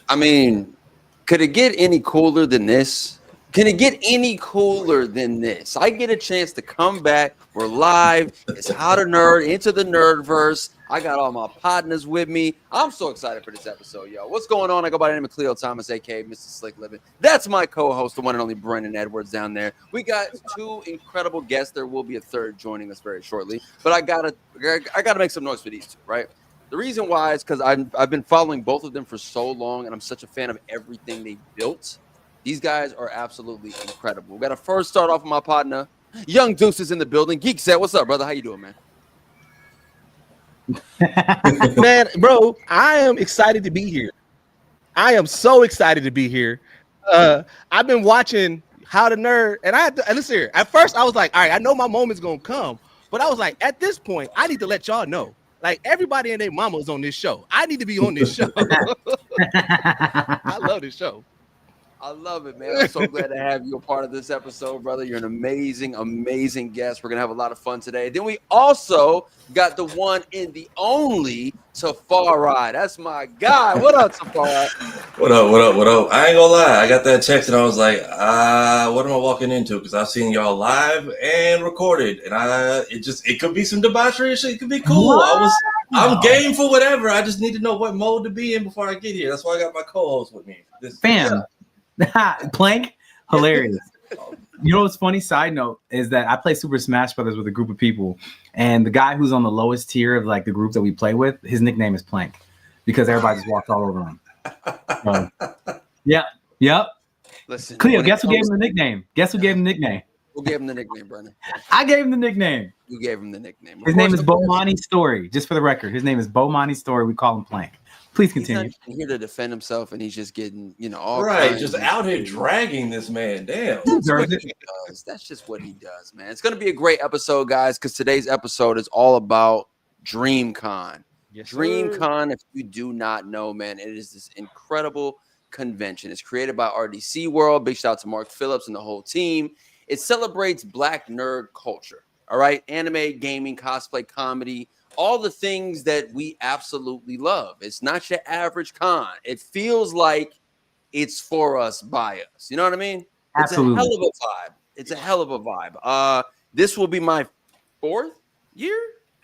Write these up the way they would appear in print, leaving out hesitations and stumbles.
I mean, could it get any cooler than this? Can it get any cooler than this? I get a chance to come back. We're live. It's How to Nerd, Into the Nerdverse. I got all my partners with me. I'm so excited for this episode, yo. What's going on? I go by the name of Khleo Thomas, a.k.a. Mr. Slick Living. That's my co-host, the one and only Brennon Edwards down there. We got two incredible guests. There will be a third joining us very shortly. But I gotta make some noise for these two, right? The reason why is because I've been following both of them for so long, and I'm such a fan of everything they built. These guys are absolutely incredible. We got to first start off with my partner, Young Deuces in the building. Geek Set, what's up, brother? How you doing, man? Man, bro, I am excited to be here. I am so excited to be here. I've been watching How to Nerd, and listen here. At first, I was like, all right, I know my moment's gonna come, but I was like, at this point, I need to let y'all know. Like, everybody and their mama is on this show. I need to be on this show. I love this show. I love it, man. I'm so glad to have you a part of this episode, brother. You're an amazing, amazing guest. We're going to have a lot of fun today. Then we also got the one and the only Tafari. That's my guy. What up, Tafari? What up? I ain't gonna lie. I got that text and I was like, what am I walking into? Because I've seen y'all live and recorded. And it could be some debauchery shit. It could be cool. I'm game for whatever. I just need to know what mode to be in before I get here. That's why I got my co-host with me. Plank, hilarious. You know what's funny? Side note is that I play Super Smash Brothers with a group of people, and the guy who's on the lowest tier of like the group that we play with, his nickname is Plank because everybody just walks all over him. Yep. Listen, Khleo, guess who gave him the nickname? Who gave him the nickname, Brennan? I gave him the nickname. You gave him the nickname. His name is Bomani Story. Just for the record, his name is Bomani Story. We call him Plank. Please continue. He's not here to defend himself, and he's just getting, all right. Just out here dragging this man. Damn. That's just what he does, man. It's gonna be a great episode, guys, because today's episode is all about DreamCon. Yes, DreamCon, if you do not know, man, it is this incredible convention. It's created by RDC World. Big shout out to Mark Phillips and the whole team. It celebrates Black nerd culture. All right, anime, gaming, cosplay, comedy. All the things that we absolutely love. It's not your average con. It feels like it's for us, by us. You know what I mean? Absolutely. It's a hell of a vibe. This will be my 4th year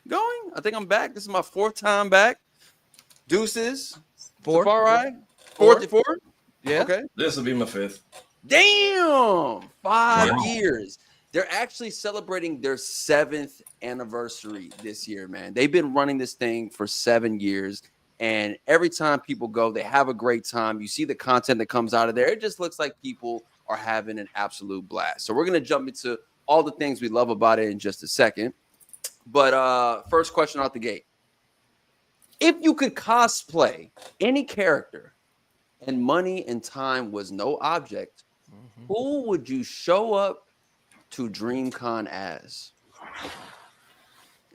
going. I think I'm back. This is my 4th time back. Deuces. 4th. All right. 4th. Yeah. Okay. This will be my 5th. Damn. 5 years. They're actually celebrating their 7th anniversary this year, man. They've been running this thing for 7 years, and every time people go, they have a great time. You see the content that comes out of there. It just looks like people are having an absolute blast. So we're going to jump into all the things we love about it in just a second. But first question out the gate. If you could cosplay any character and money and time was no object, who would you show up to DreamCon as?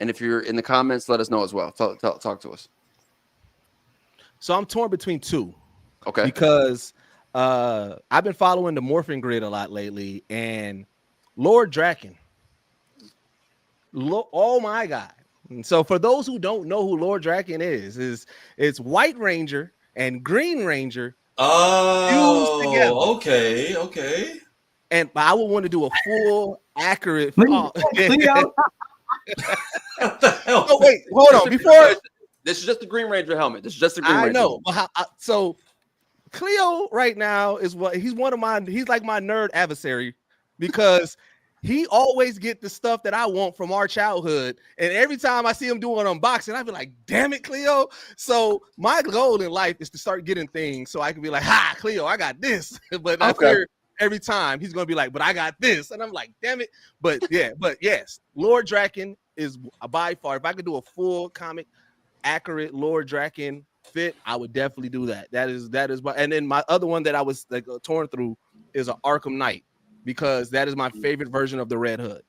And if you're in the comments, let us know as well. Talk to us. So I'm torn between two. Okay. Because I've been following the Morphin Grid a lot lately, and Lord Draken. Oh my God. And so for those who don't know who Lord Draken is it's White Ranger and Green Ranger fused together. Okay. And I would want to do a full, accurate. What the hell? Oh wait, hold on. Before this is just the Green Ranger helmet. I know. So Khleo right now is he's like my nerd adversary because he always get the stuff that I want from our childhood, and every time I see him doing an unboxing, I be like, "Damn it, Khleo!" So my goal in life is to start getting things so I can be like, "Ha, Khleo, I got this." But every time he's gonna be like, "But I got this," and I'm like, "Damn it!" But yes, Lord Draken is by far. If I could do a full comic, accurate Lord Draken fit, I would definitely do that. That is and then my other one that I was like torn through is an Arkham Knight, because that is my favorite version of the Red Hood.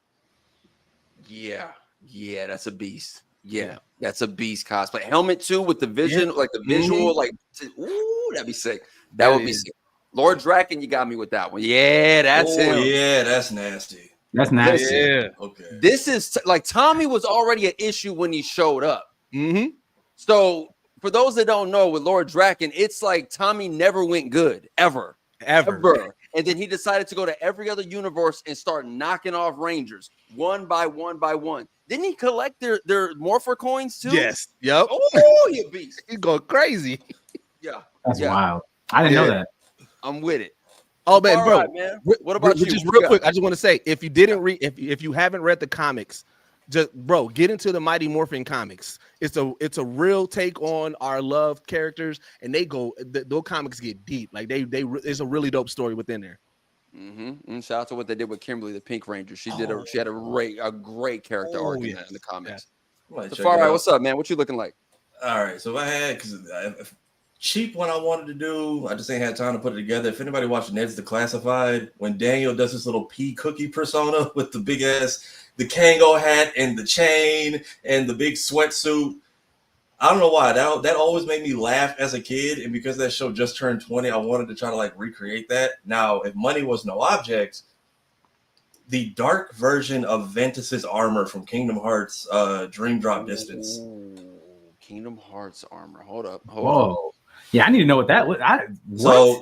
Yeah, that's a beast. Yeah, that's a beast cosplay. Helmet too, with the vision, like the visual, that'd be sick. That would be sick. Lord Draken, you got me with that one. Yeah, that's him. Yeah, that's nasty. That's nasty. Yeah. Okay. This is like Tommy was already an issue when he showed up. Mm-hmm. So for those that don't know, with Lord Draken, it's like Tommy never went good ever. And then he decided to go to every other universe and start knocking off Rangers one by one by one. Didn't he collect their Morpher coins too? Yes. Yep. Oh, you beast. He's going crazy. Yeah. That's wild. I didn't know that. I'm with it. Oh man, bro. Right, man. What about you? Just real quick, I just want to say, if you didn't read, if you haven't read the comics, just bro, get into the Mighty Morphin comics. It's a real take on our loved characters, and those comics get deep. Like it's a really dope story within there. And shout out to what they did with Kimberly, the Pink Ranger. She had a great character arc in the comics. Tafari, what's up, man? What you looking like? All right, so if I had cheap one I wanted to do, I just ain't had time to put it together. If anybody watched Ned's Declassified, when Daniel does this little pea cookie persona with the big ass, the Kango hat and the chain and the big sweatsuit, I don't know why that always made me laugh as a kid, and because that show just turned 20, I wanted to try to like recreate that. Now, if money was no object, the dark version of Ventus's armor from Kingdom Hearts Dream Drop Distance. Ooh, Kingdom Hearts armor. Hold up. Yeah, I need to know what that was.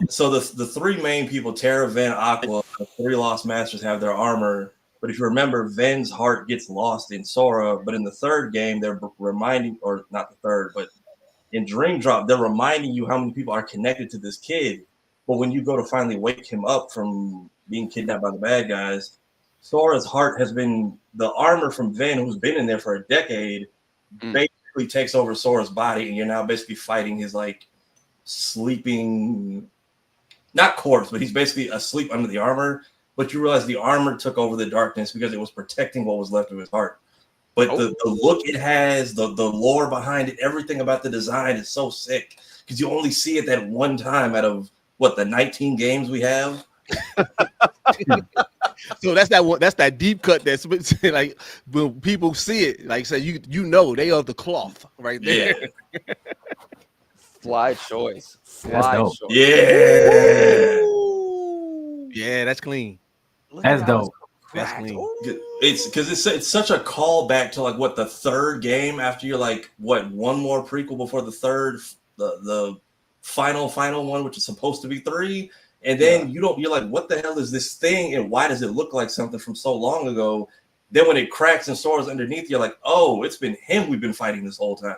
So the three main people, Terra, Ven, Aqua, the three Lost Masters have their armor. But if you remember, Ven's heart gets lost in Sora. But in the third game, they're reminding, or not the third, but in Dream Drop, they're reminding you how many people are connected to this kid. But when you go to finally wake him up from being kidnapped by the bad guys, Sora's heart has been, the armor from Ven, who's been in there for a decade, basically takes over Sora's body, and you're now basically fighting his like sleeping, not corpse, but he's basically asleep under the armor. But you realize the armor took over the darkness because it was protecting what was left of his heart. But the look it has, the lore behind it, everything about the design is so sick because you only see it that one time out of the 19 games we have. So that's that one. That's that deep cut. That's like when people see it, like say you know they are the cloth right there. Yeah. Fly choice. Yeah. Ooh. Yeah, that's clean. That's dope. That's clean. It's because it's such a callback to like the third game after you're like one more prequel before the third, the final one, which is supposed to be 3. And then you're like, what the hell is this thing? And why does it look like something from so long ago? Then when it cracks and soars underneath, you're like, oh, it's been him we've been fighting this whole time.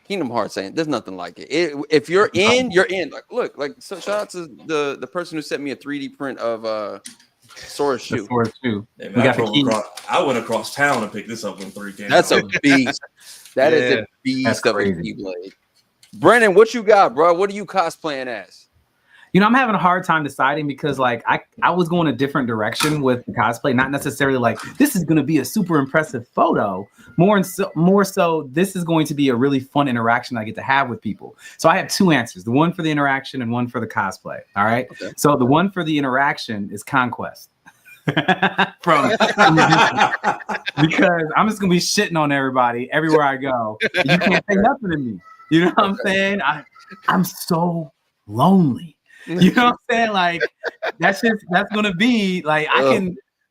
Kingdom Hearts ain't, there's nothing like it. If you're in, you're in. Like, so shout out to the person who sent me a 3D print of Sora's shoe. I went across town to pick this up when 3 came That's out. a beast. That is a beast of a Keyblade. Brennon, what you got, bro? What are you cosplaying as? You know, I'm having a hard time deciding because like I was going a different direction with the cosplay, not necessarily like this is going to be a super impressive photo. More so, this is going to be a really fun interaction I get to have with people. So I have 2 answers: the one for the interaction and one for the cosplay. All right. Okay. So the one for the interaction is Conquest. Because I'm just gonna be shitting on everybody everywhere I go. You can't say nothing to me. You know what I'm saying? I'm so lonely. You know what I'm saying? Like that's gonna be like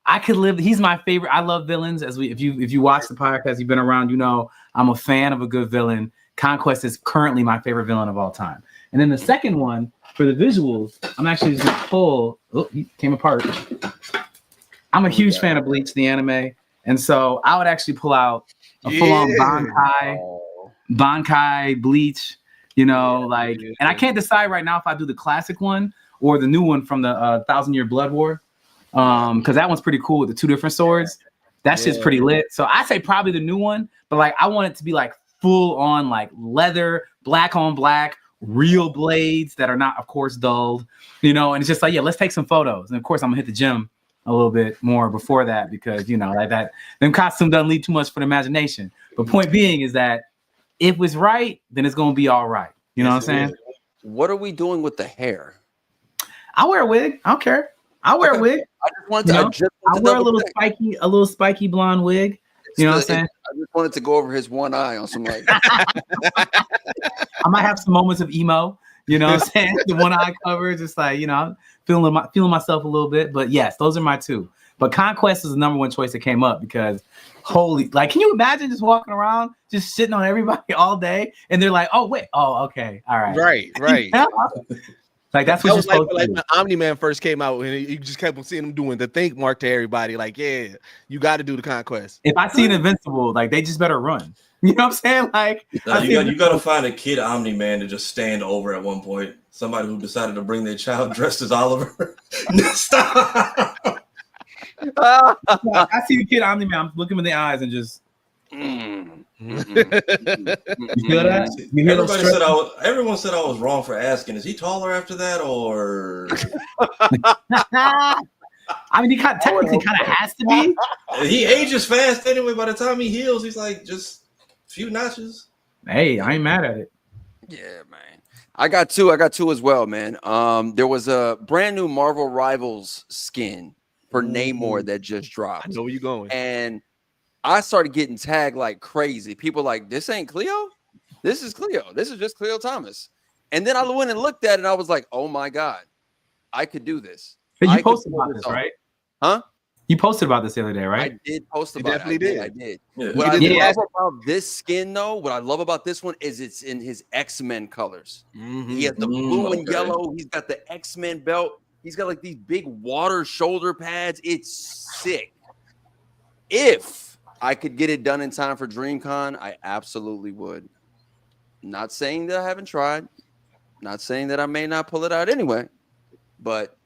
I could live. He's my favorite. I love villains. If you watch the podcast, you've been around, you know I'm a fan of a good villain. Conquest is currently my favorite villain of all time. And then the second one for the visuals, I'm actually just gonna pull. Oh, he came apart. I'm a huge fan of Bleach, the anime, and so I would actually pull out a full-on Bankai Bleach. You know, and I can't decide right now if I do the classic one or the new one from the 1,000-Year Blood War, because that one's pretty cool with the 2 different swords. That shit's pretty lit. So I say probably the new one, but like I want it to be like full on like leather, black on black, real blades that are not, of course, dulled. You know, and it's just like, yeah, let's take some photos. And of course, I'm gonna hit the gym a little bit more before that because you know, like that, them costume doesn't leave too much for the imagination. But point being is that if it's right, then it's gonna be all right. You know what I'm saying? What are we doing with the hair? I wear a wig. I don't care. I wear a wig. I just wanted to. I wear a little spiky blonde wig. You know what I'm saying? I just wanted to go over his one eye on some like. I might have some moments of emo. You know what I'm saying? The one eye cover, just like, you know, I'm feeling myself a little bit. But yes, those are my 2. But Conquest was the number one choice that came up because holy, like, can you imagine just walking around, just sitting on everybody all day, and they're like, oh wait, oh okay, all right, right. Like that's That what was you're like supposed to do. when Omni-Man first came out, and you just kept on seeing him doing the think mark to everybody. Like, yeah, you got to do the Conquest. If I see an Invincible, like they just better run. You know what I'm saying? Like, you got to find a kid Omni-Man to just stand over at one point. Somebody who decided to bring their child dressed as Oliver. Stop. I see the kid Omni-Man, I'm looking in the eyes and just. You feel that? You hear everyone said I was wrong for asking. Is he taller after that, or? I mean, he technically kind of has to be. He ages fast anyway. By the time he heals, he's like just a few notches. Hey, I ain't mad at it. Yeah, man. I got two as well, man. There was a brand new Marvel Rivals skin for Namor that just dropped. I know where you're going. And I started getting tagged like crazy. People like, this ain't Khleo? This is Khleo. This is just Khleo Thomas. And then I went and looked at it and I was like, oh my God, I could do this. But you posted about this, right? Huh? You posted about this the other day, right? I did post about it. I did. Yeah. What I love about this skin, though, what I love about this one is it's in his X-Men colors. He has the blue and yellow. He's got the X-Men belt. He's got like these big water shoulder pads. It's sick. If I could get it done in time for DreamCon, I absolutely would. Not saying that I haven't tried. Not saying that I may not pull it out anyway. But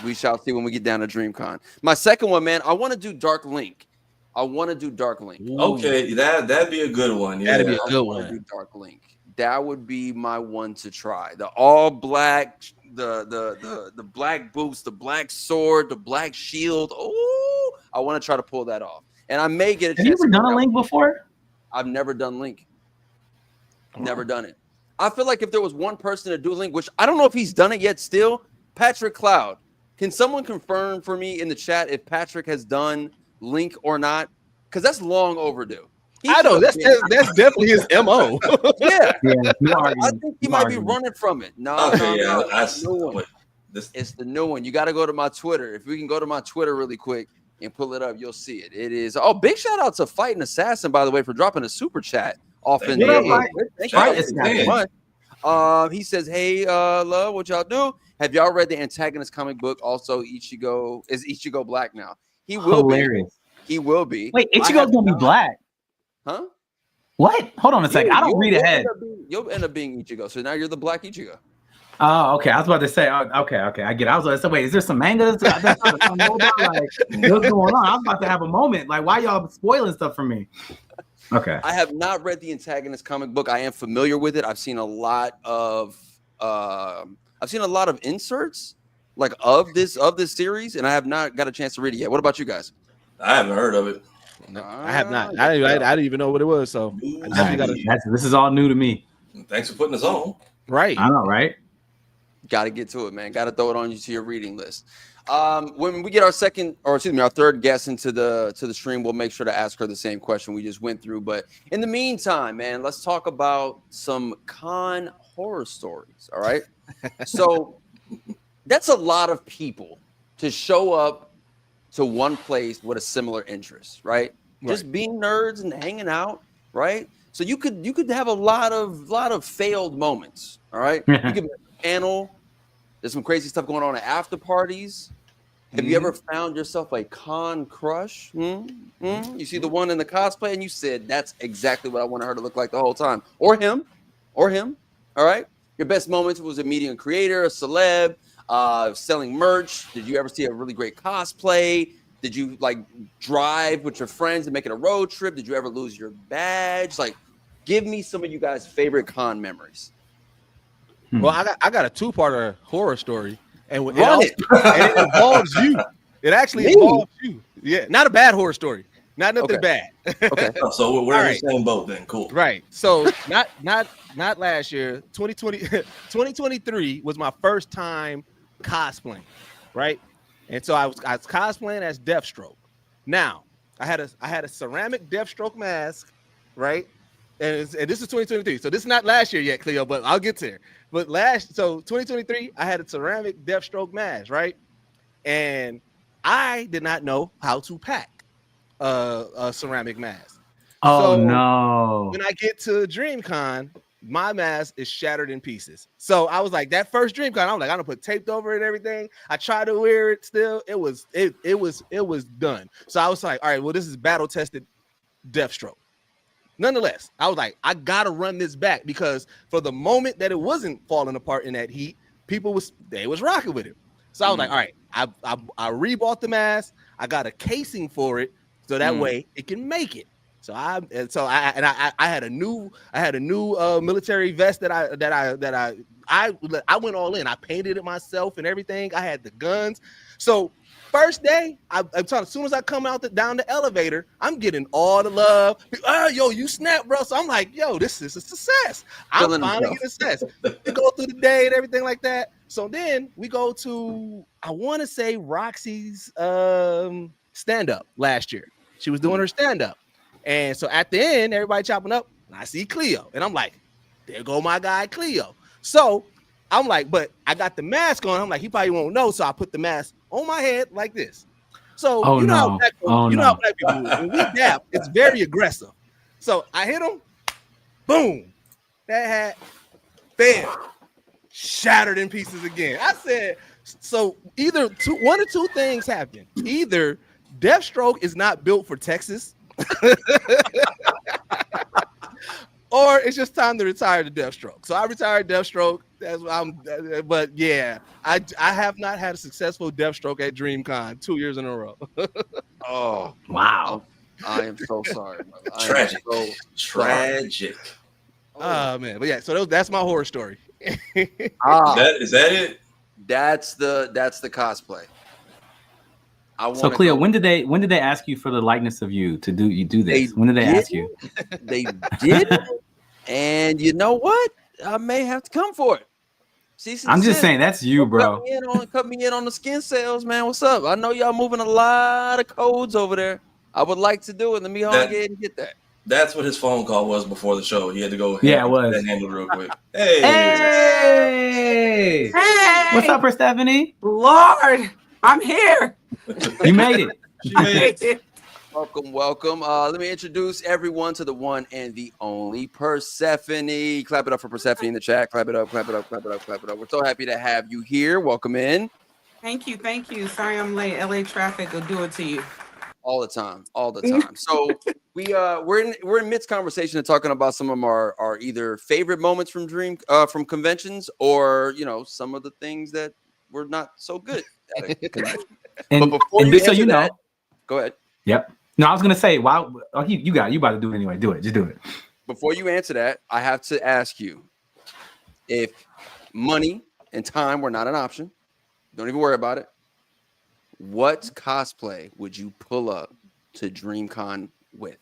we shall see when we get down to DreamCon. My second one, man, I want to do Dark Link. Okay, that'd be a good one. Yeah, that'd be a good one. Do Dark Link. That would be my one to try. The all black, the black boots, the black sword, the black shield. Oh, I want to try to pull that off. And I may get a chance. Have you ever done a Link before? I've never done Link. Never done it. I feel like if there was one person to do Link, which I don't know if he's done it yet still, Patrick Cloud. Can someone confirm for me in the chat if Patrick has done Link or not? Because that's long overdue. I know that's definitely his MO. Yeah. I think he might be running from it. No, it's the new one. You got to go to my Twitter. If we can go to my Twitter really quick and pull it up, you'll see it. It is. Oh, big shout out to Fighting Assassin, by the way, for dropping a super chat off in the. Thank you so much. He says, "Hey, love, what y'all do? Have y'all read the antagonist comic book? Also, Ichigo black now? He will be. He will be. Wait, Ichigo's gonna be black? Huh? What? Hold on a second. I don't read ahead. You'll end up being Ichigo. So now you're the black Ichigo. Oh, okay. I was about to say, okay. I get it. I was like, wait, is there some manga that's like, what's going on? I was about to have a moment. Like, why y'all spoiling stuff for me? Okay. I have not read the antagonist comic book. I am familiar with it. I've seen a lot of inserts like of this series, and I have not got a chance to read it yet. What about you guys? I haven't heard of it. No, I have not. I didn't even know what it was. So this is all new to me. Thanks for putting us on. Right. I know, right? Got to get to it, man. Got to throw it on you to your reading list. When we get our third guest into the stream, we'll make sure to ask her the same question we just went through. But in the meantime, man, let's talk about some con horror stories. All right. So that's a lot of people to show up to one place with a similar interest, right? Just being nerds and hanging out, right? So you could have a lot of failed moments, all right? You could be at a panel. There's some crazy stuff going on at after parties. Have you ever found yourself a con crush? You see the one in the cosplay and you said, that's exactly what I wanted her to look like the whole time. Or him, all right? Your best moments was a media creator, a celeb, selling merch. Did you ever see a really great cosplay? Did you like drive with your friends and make it a road trip? Did you ever lose your badge? Like, give me some of you guys' favorite con memories. Well, I got a two-parter horror story, and it involves you. It actually involves you. Yeah, not a bad horror story. Not nothing bad. Okay. So we're in the same boat then. Cool. Right. So not last year. 2023 was my first time cosplaying. Right. And so I was cosplaying as Deathstroke. Now I had a ceramic Deathstroke mask. Right. And this is 2023. So this is not last year yet, Khleo, but I'll get there. But 2023, I had a ceramic Deathstroke mask. Right. And I did not know how to pack a ceramic mask. Oh So no. when I get to DreamCon, my mask is shattered in pieces. So I was like, that first DreamCon, I was like, I'm gonna put tape over it and everything. I tried to wear it still. It was done. So I was like, all right, well, this is battle tested Deathstroke. Nonetheless, I was like, I gotta run this back because for the moment that it wasn't falling apart in that heat, people was rocking with it. So I was like, all right, I rebought the mask. I got a casing for it so that way it can make it. So I had a new military vest that I went all in. I painted it myself and everything. I had the guns. So first day, I'm telling, as soon as I come out down the elevator, I'm getting all the love. Yo, you snap, bro. So I'm like, yo, this is a success. I'm finally getting a success. We go through the day and everything like that. So then we go to, I want to say Roxy's stand-up last year. She was doing her stand-up. And so at the end, everybody chopping up, and I see Khleo. And I'm like, there go my guy Khleo. So I'm like, but I got the mask on. I'm like, he probably won't know. So I put the mask on my head like this. So how black people, when we dap, it's very aggressive. So I hit him, boom. That hat, bam, shattered in pieces again. I said, so either one or two things happen. Either Deathstroke is not built for Texas, or it's just time to retire the Deathstroke. So I retired Deathstroke. But yeah, I have not had a successful Deathstroke at DreamCon 2 years in a row. Oh wow! I am so sorry. Tragic. Tragic. Oh man, but yeah. So that's my horror story. Is that it? That's the cosplay. So Khleo, when did they ask you for the likeness of you to do this? When did they ask you? They did, and you know what? I may have to come for it. I'm just saying that's you, bro. Cut me in on the skin sales, man. What's up? I know y'all moving a lot of codes over there. I would like to do it. Let me go ahead and get that. That's what his phone call was before the show. He had to go. Yeah, it was. Handle real quick. Hey, what's up, Persephanii? Lord, I'm here. You made it. She made it. Welcome. Let me introduce everyone to the one and the only Persephanii. Clap it up for Persephanii in the chat. Clap it up. We're so happy to have you here. Welcome in. Thank you. Sorry I'm late. LA traffic will do it to you. All the time. So we're in midst conversation and talking about some of our either favorite moments from from conventions, or some of the things that were not so good at a convention. But before go ahead. Yep. No, I was gonna say, wow. Oh, you about to do it anyway. Do it. Just do it. Before you answer that, I have to ask you, if money and time were not an option, don't even worry about it. What cosplay would you pull up to DreamCon with?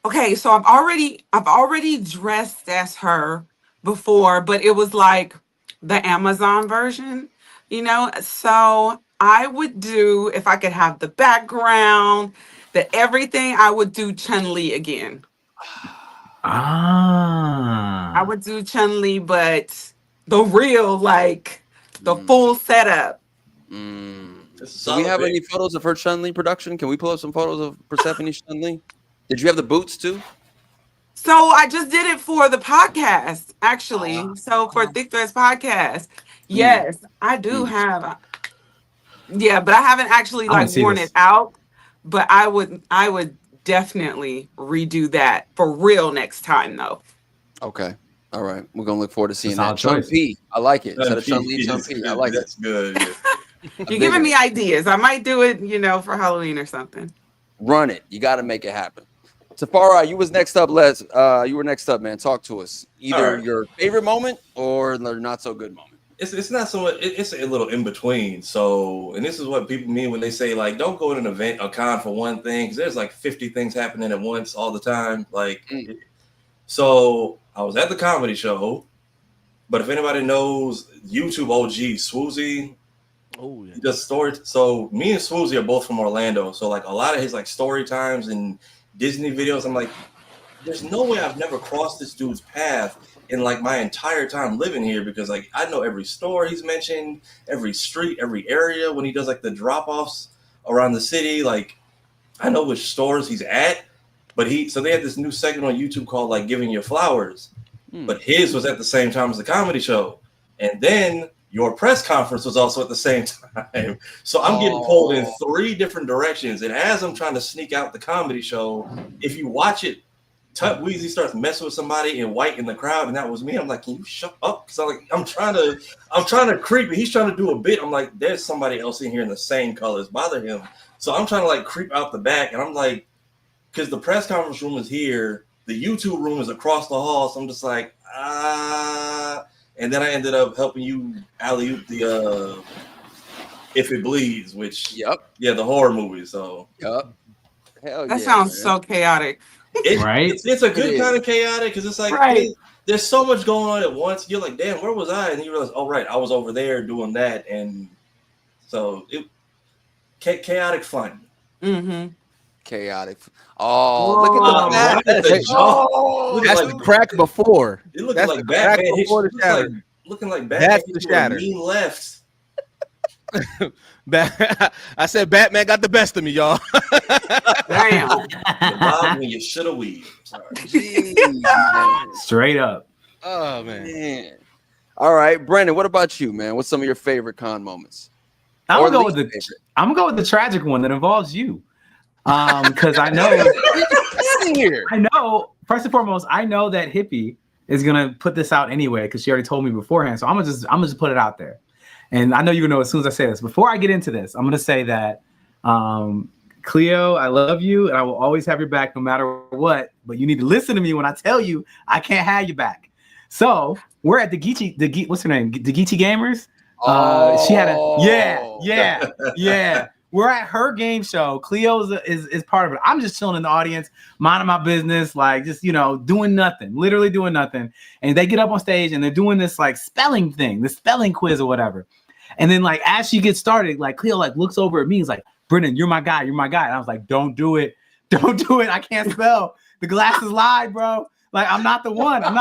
Okay, so I've already dressed as her before, but it was like the Amazon version, So I would do, if I could have the background, the everything, I would do Chun-Li again. I would do Chun-Li, but the real, the full setup. Do we have any photos of her Chun-Li production? Can we pull up some photos of Persephanie Chun-Li? Did you have the boots too? So I just did it for the podcast, actually. So for Thick Threads podcast, yes, I do have. Yeah, but I haven't actually worn it out. But I would definitely redo that for real next time, though. Okay, all right. We're gonna look forward to seeing that. Chun-Li, I like it. Instead of Chun-Li, Chun-Li. I like it. That's good. You're giving me ideas. I might do it, for Halloween or something. Run it. You got to make it happen. Tafari, you was next up, Les. You were next up, man. Talk to us. Either your favorite moment or the not so good moment. It's not so much. It's a little in between. So, and this is what people mean when they say don't go to an event, a con for one thing, because there's 50 things happening at once all the time. So I was at the comedy show, but if anybody knows YouTube OG Swoozy, he does story. So me and Swoozy are both from Orlando. So a lot of his story times and Disney videos, I'm like, there's no way I've never crossed this dude's path in like my entire time living here, because like I know every store he's mentioned, every street, every area when he does like the drop-offs around the city. Like I know which stores he's at, but so they had this new segment on YouTube called like Giving Your Flowers, but his was at the same time as the comedy show, and then your press conference was also at the same time. So I'm getting pulled in 3 different directions. And as I'm trying to sneak out the comedy show, if you watch it, Tut Weezy starts messing with somebody in white in the crowd, and that was me. I'm like, can you shut up? Because I'm trying to creep, and he's trying to do a bit. I'm like, there's somebody else in here in the same colors. Bother him. So I'm trying to like creep out the back, and I'm like, because the press conference room is here, the YouTube room is across the hall. So I'm just like, and then I ended up helping you alley-oop the If It Bleeds, which the horror movie. So hell that sounds so chaotic. It's a good kind of chaotic, because it's like there's so much going on at once. You're like, damn, where was I? And you realize, oh right, I was over there doing that, and so it chaotic fun. Mm-hmm. Chaotic. Oh, look at the jaw. That's the crack before. It looks like Batman. Looking like Batman. That's the shatter. Mean left. I said Batman got the best of me, y'all. Damn. When you should have weaved. Straight up. Oh man. All right, Brennan. What about you, man? What's some of your favorite con moments? I'm gonna go with the tragic one that involves you. Because I know, first and foremost, I know that Hippie is gonna put this out anyway, because she already told me beforehand. So I'm gonna just put it out there. And I know you're gonna know as soon as I say this. Before I get into this, I'm gonna say that Khleo, I love you, and I will always have your back no matter what. But you need to listen to me when I tell you I can't have your back. So we're at the what's her name? The Geechee Gamers. She had a yeah. We're at her game show. Khleo is part of it. I'm just chilling in the audience, minding my business, like just doing nothing, literally doing nothing. And they get up on stage and they're doing this like spelling thing, the spelling quiz or whatever. And then like as she gets started, like Khleo like looks over at me, he's like, Brennan, you're my guy. And I was like, don't do it. I can't spell. The glasses lied, bro. Like I'm not the one. And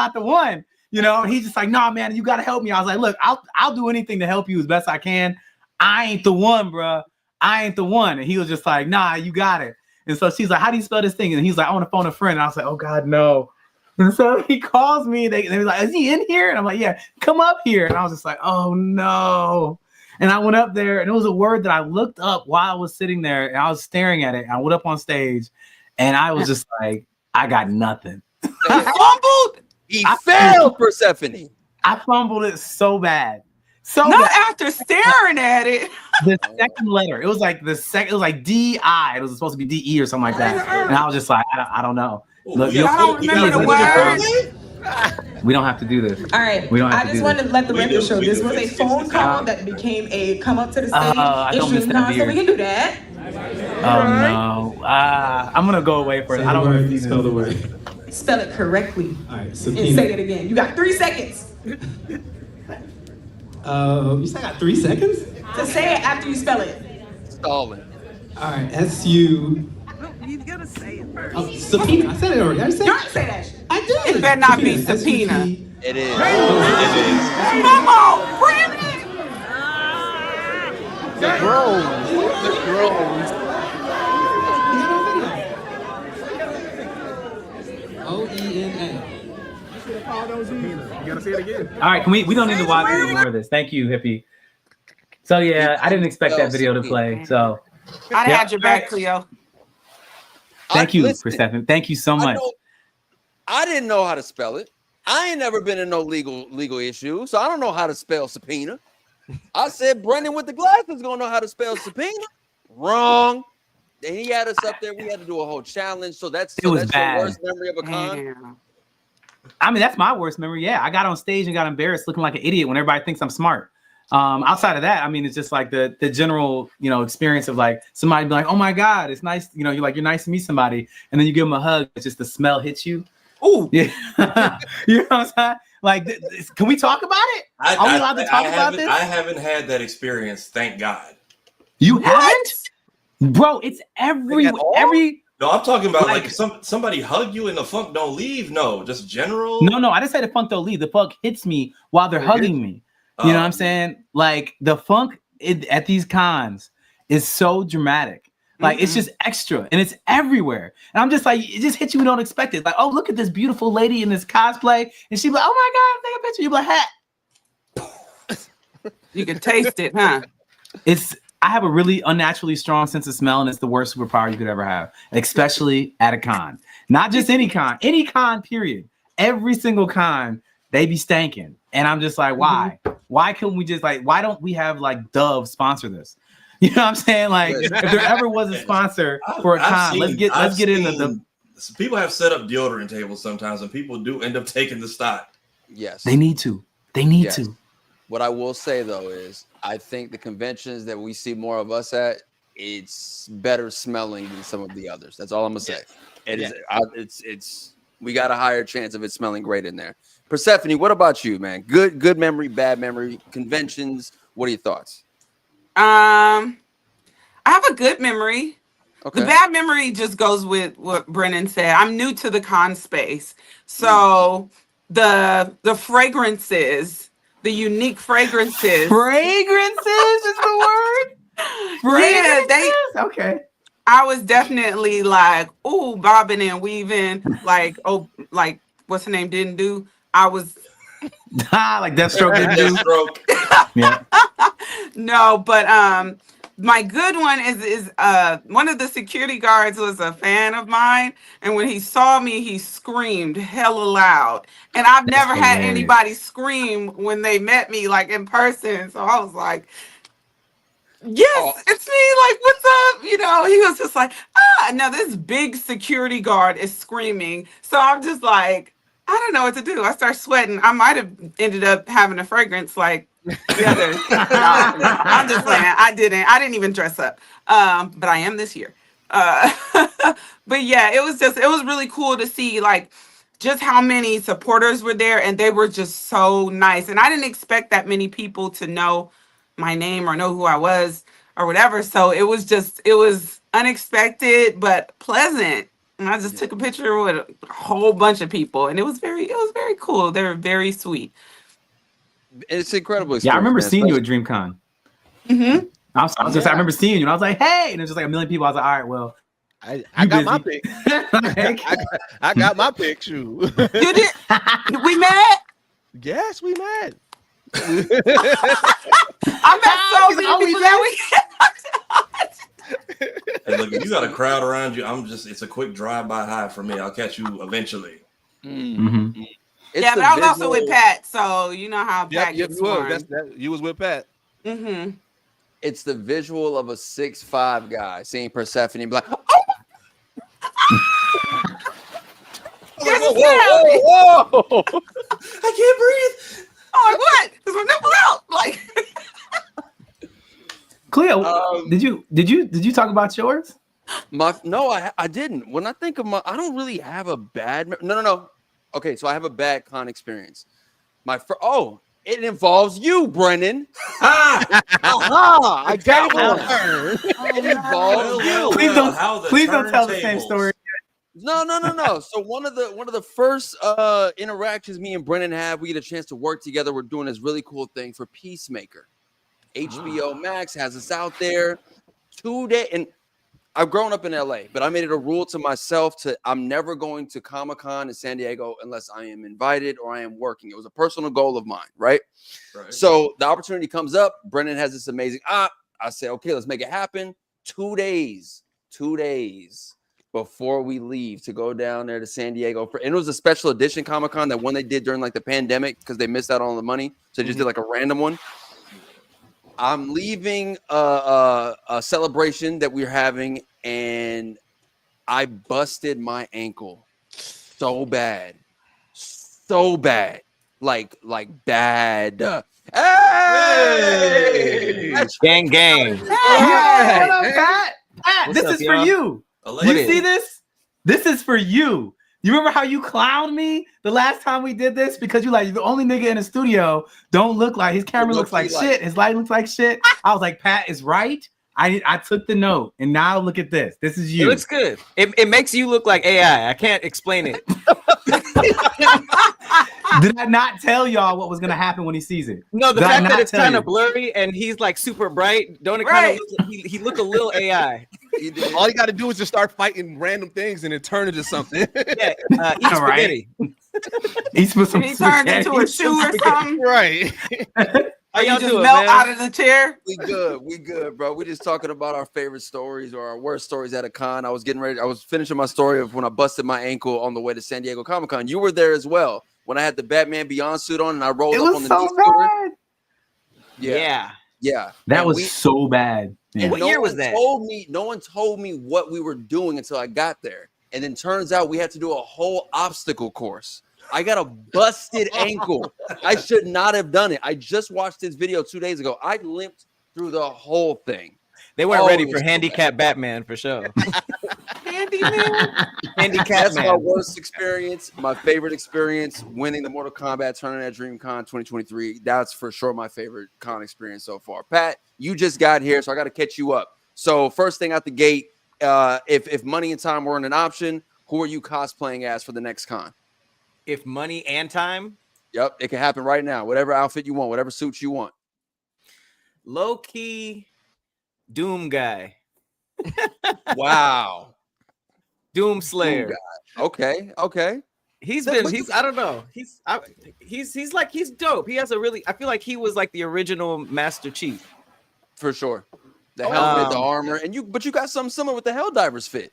he's just like, nah, man, you gotta help me. I was like, look, I'll do anything to help you as best I can. I ain't the one, bro. I ain't the one. And he was just like, nah, you got it. And so she's like, how do you spell this thing? And he's like, I want to phone a friend. And I was like, oh God, no. And so he calls me. They were like, is he in here? And I'm like, yeah, come up here. And I was just like, oh no. And I went up there, and it was a word that I looked up while I was sitting there, and I was staring at it. And I went up on stage, and I was just like, I got nothing. I fumbled. He failed, Persephanii. I fumbled it so bad. So not after staring at it. The second letter, it was like D-I. It was supposed to be D-E or something like that. And I was just like, I don't know. Look, I don't remember the words. We don't have to do this. All right. I just wanted to let the record show this was a phone call that became a come up to the stage issue. So we can do that. Oh no. I'm gonna go away for it. I don't want to spell the word. Spell it correctly. All right. And say it again. You got 3 seconds. You said I got 3 seconds? To say it after you spell it. Stalling. All right, S-U. He's gonna say it first. Oh, subpoena. I said it already. You already say that shit. I did. It better not be subpoena. It is. Come on, Brennan. The groans. O-E-N-A. You gotta say it again. All right, we don't need to watch any more of this. Thank you, Hippie. So yeah, I didn't expect that video to play. So I had your back, Khleo. Thank you, Persephanie. Thank you so much. I didn't know how to spell it. I ain't never been in no legal issue, so I don't know how to spell subpoena. I said Brennan with the glasses gonna know how to spell subpoena. Wrong. And he had us up there. We had to do a whole challenge. So that's your worst memory of a con. Yeah. I mean, that's my worst memory. Yeah, I got on stage and got embarrassed looking like an idiot when everybody thinks I'm smart. Outside of that, I mean, it's just like the general, experience of like somebody be like, oh my God, it's nice. You're nice to meet somebody. And then you give them a hug. It's just the smell hits you. Ooh. Yeah. You know what I'm saying? Like, can we talk about it? Are we allowed to talk about this? I haven't had that experience. Thank God. You haven't? Bro, it's every No, I'm talking about like somebody hug you and the funk don't leave. No, just general. No, I didn't say the funk don't leave. The funk hits me while they're hugging me. You know what I'm saying? Like the funk at these cons is so dramatic. Like it's just extra and it's everywhere. And I'm just like, it just hits you, you don't expect it. Like, oh, look at this beautiful lady in this cosplay. And she's like, oh my God, take a picture. You're like, hey. You can taste it, huh? I have a really unnaturally strong sense of smell, and it's the worst superpower you could ever have, especially at a con. Not just any con, period. Every single con, they be stanking. And I'm just like, why? Why couldn't we just why don't we have like Dove sponsor this? You know what I'm saying? Like, if there ever was a sponsor for a con, let's get into the. People have set up deodorant tables sometimes, and people do end up taking the stock. Yes, they need to. They need to. What I will say though is, I think the conventions that we see more of us at, it's better smelling than some of the others. That's all I'm gonna say. It is. It's. We got a higher chance of it smelling great in there. Persephanie, what about you, man? Good memory, bad memory, conventions. What are your thoughts? I have a good memory. Okay. The bad memory just goes with what Brennon said. I'm new to the con space, so the fragrances. The unique fragrances. Fragrances is the word? Fragrances? Yeah, okay. I was definitely like, ooh, bobbing and weaving. Like, oh, like, what's her name didn't do? I was. Like Deathstroke didn't do. Yeah. No, but my good one is one of the security guards was a fan of mine, and when he saw me, he screamed hella loud. And I've never had anybody scream when they met me like in person. So I was like, yes, it's me. Like, what's up? You know, he was just like, now this big security guard is screaming. So I'm just like, I don't know what to do. I start sweating. I might have ended up having a fragrance like the others. No, I'm just playing. I didn't even dress up. But I am this year. But yeah, it was really cool to see like just how many supporters were there, and they were just so nice. And I didn't expect that many people to know my name or know who I was or whatever. So it was unexpected but pleasant. And I just took a picture with a whole bunch of people, and it was very cool. They were very sweet. It's incredible. Yeah, I remember seeing you at DreamCon. Mm-hmm. I remember seeing you, and I was like, "Hey!" And it was just like a million people. I was like, "All right, well, I got my pick. I got my pick. Shoot. You did? We met? Yes, we met. I met so many people that weekend. Hey, look, if you got a crowd around you, it's a quick drive-by high for me. I'll catch you eventually. Mm-hmm. Yeah, but I was also with Pat, so you know how Pat gets one. You was with Pat. Mm-hmm. It's the visual of a 6'5" guy seeing Persephone and be like, oh! Whoa! I can't breathe. Oh, like, what? Is my nipple out? Like, Khleo, did you talk about yours? No, I didn't. When I think of I don't really have a bad. No. Okay, so I have a bad con experience. It involves you, Brennon. I got one. It involves you. Please don't tell the same story. No. So one of the first interactions me and Brennon have, we get a chance to work together. We're doing this really cool thing for Peacemaker. HBO Max has us out there 2 days, and I've grown up in LA, but I made it a rule to myself I'm never going to Comic-Con in San Diego unless I am invited or I am working. It was a personal goal of mine, right? So the opportunity comes up. Brennan has this amazing I say, okay, let's make it happen. 2 days before we leave to go down there to San Diego and it was a special edition Comic-Con, that one they did during like the pandemic because they missed out on all the money. So they just did like a random one. I'm leaving a celebration that we're having, and I busted my ankle so bad, like bad. Hey! Gang. Hey! What up, Pat? This is for you. You see this? This is for you. You remember how you clowned me the last time we did this? Because you like the only nigga in the studio don't look like his camera looks like shit. His light looks like shit. I was like, Pat is right. I took the note, and now look at this. This is you. It looks good. It makes you look like AI. I can't explain it. Did I not tell y'all what was gonna happen when he sees it? No, the Did fact that it's kind of blurry and he's like super bright. Don't it kind of he look a little AI? All you got to do is just start fighting random things and then turn into something. Yeah, eat spaghetti. He's put some. He turned into a shoe or something. Right. How You y'all just doing, melt man? out of the chair. We good, bro. We're just talking about our favorite stories or our worst stories at a con. I was finishing my story of when I busted my ankle on the way to San Diego Comic-Con. You were there as well when I had the Batman Beyond suit on and I rolled up on the knee scooter. Yeah. That was so bad. Yeah. What year was that? No one told me what we were doing until I got there. And then turns out we had to do a whole obstacle course. I got a busted ankle. I should not have done it. I just watched this video 2 days ago. I limped through the whole thing. They weren't ready for handicap Batman for sure. Handyman. Handicap That's man. my worst experience. My favorite experience, winning the Mortal Kombat tournament at DreamCon 2023. That's for sure my favorite con experience so far. Pat, you just got here, so I got to catch you up. So first thing out the gate, if money and time weren't an option, who are you cosplaying as for the next con? If money and time? Yep, it can happen right now. Whatever outfit you want, whatever suit you want. Low key Doom guy. Wow. Doom Slayer. Okay. He's I don't know. He's dope. He has I feel like he was like the original Master Chief. For sure. The helmet, the armor, but you got something similar with the Helldivers fit.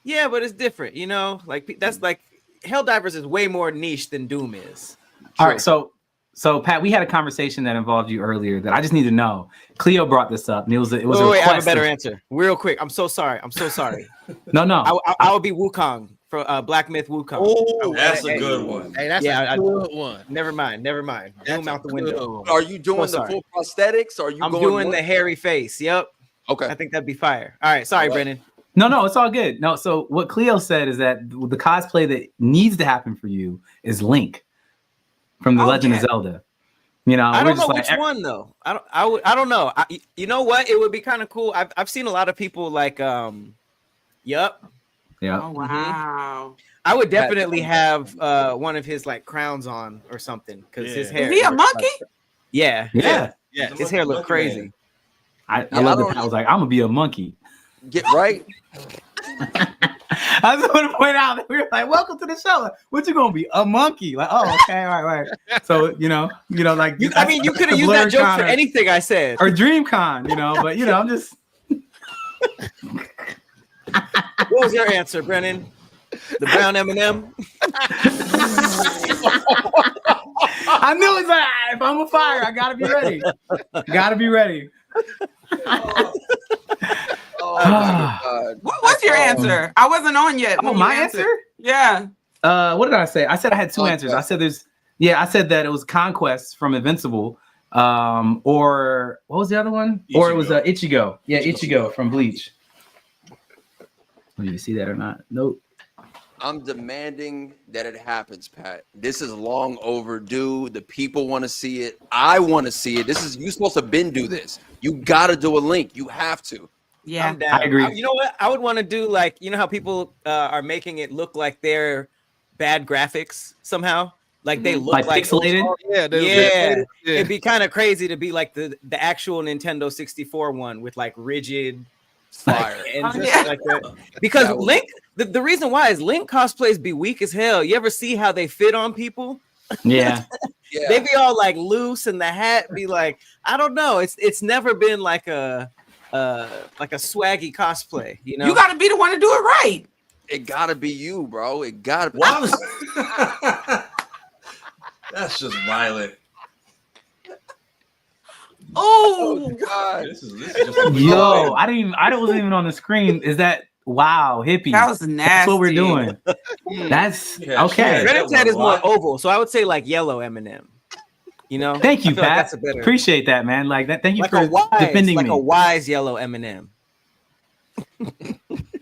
Yeah, but it's different, you know? Like that's like Helldivers is way more niche than Doom is. All right, so Pat, we had a conversation that involved you earlier that I just need to know. Khleo brought this up, and it was a wait, I have a better answer. Real quick. I'm so sorry. No. I would be Wukong for Black Myth Wukong. Oh, that's a good one. Hey, that's a good one. Never mind. Doom out the window. Are you doing the full prosthetics? Or are you I'm going doing the hairy face. Yep. Okay. I think that'd be fire. All right. Sorry, Brennon. No, it's all good. No, so what Khleo said is that the cosplay that needs to happen for you is Link from The Legend of Zelda. You know, I don't know which one though. I don't know. You know what? It would be kind of cool. I've seen a lot of people like Yep. Yeah. Oh wow. I would definitely have one of his like crowns on or something because his hair. Is he a monkey? Yeah. His hair looked crazy. I love that. I was like, I'm gonna be a monkey. Get right. I just want to point out that we were like, "Welcome to the show." Like, what you gonna be? A monkey? Like, oh, okay, all right. So you know, like you could have used that joke for anything I said or DreamCon, but I'm just. What was your answer, Brennan? The brown M&M. I knew it's like if I'm a fire, I gotta be ready. Oh my God. What was your answer? I wasn't on yet. Oh, my answer? Yeah. What did I say? I said I had two answers. I said I said that it was Conquest from Invincible, or what was the other one? Ichigo. Or it was Ichigo. Yeah, Ichigo from Bleach. Do you see that or not? Nope. I'm demanding that it happens, Pat. This is long overdue. The people want to see it. I want to see it. You're supposed to do this. You got to do a Link. You have to. Yeah, I'm down. I agree. You know what? I would want to do like, you know how people are making it look like they're bad graphics somehow? Like they look like pixelated? Yeah. It'd be kind of crazy to be like the actual Nintendo 64 one with like rigid fire. And just like that. Because Link, the reason why is Link cosplays be weak as hell. You ever see how they fit on people? Yeah. They be all like loose and the hat be like, I don't know. It's never been like a swaggy cosplay, you know. You got to be the one to do it right. It got to be you, bro. It got to be. That's just violent. Oh God! This is just Yo, I wasn't even on the screen. Is that wow, Hippie? That was nasty. That's what we're doing. That's okay. Brennan's head is more oval, so I would say like yellow M&M. You know. Thank you, Pat. Like appreciate that, man. Like that. Thank you for defending me. Like a wise yellow M&M.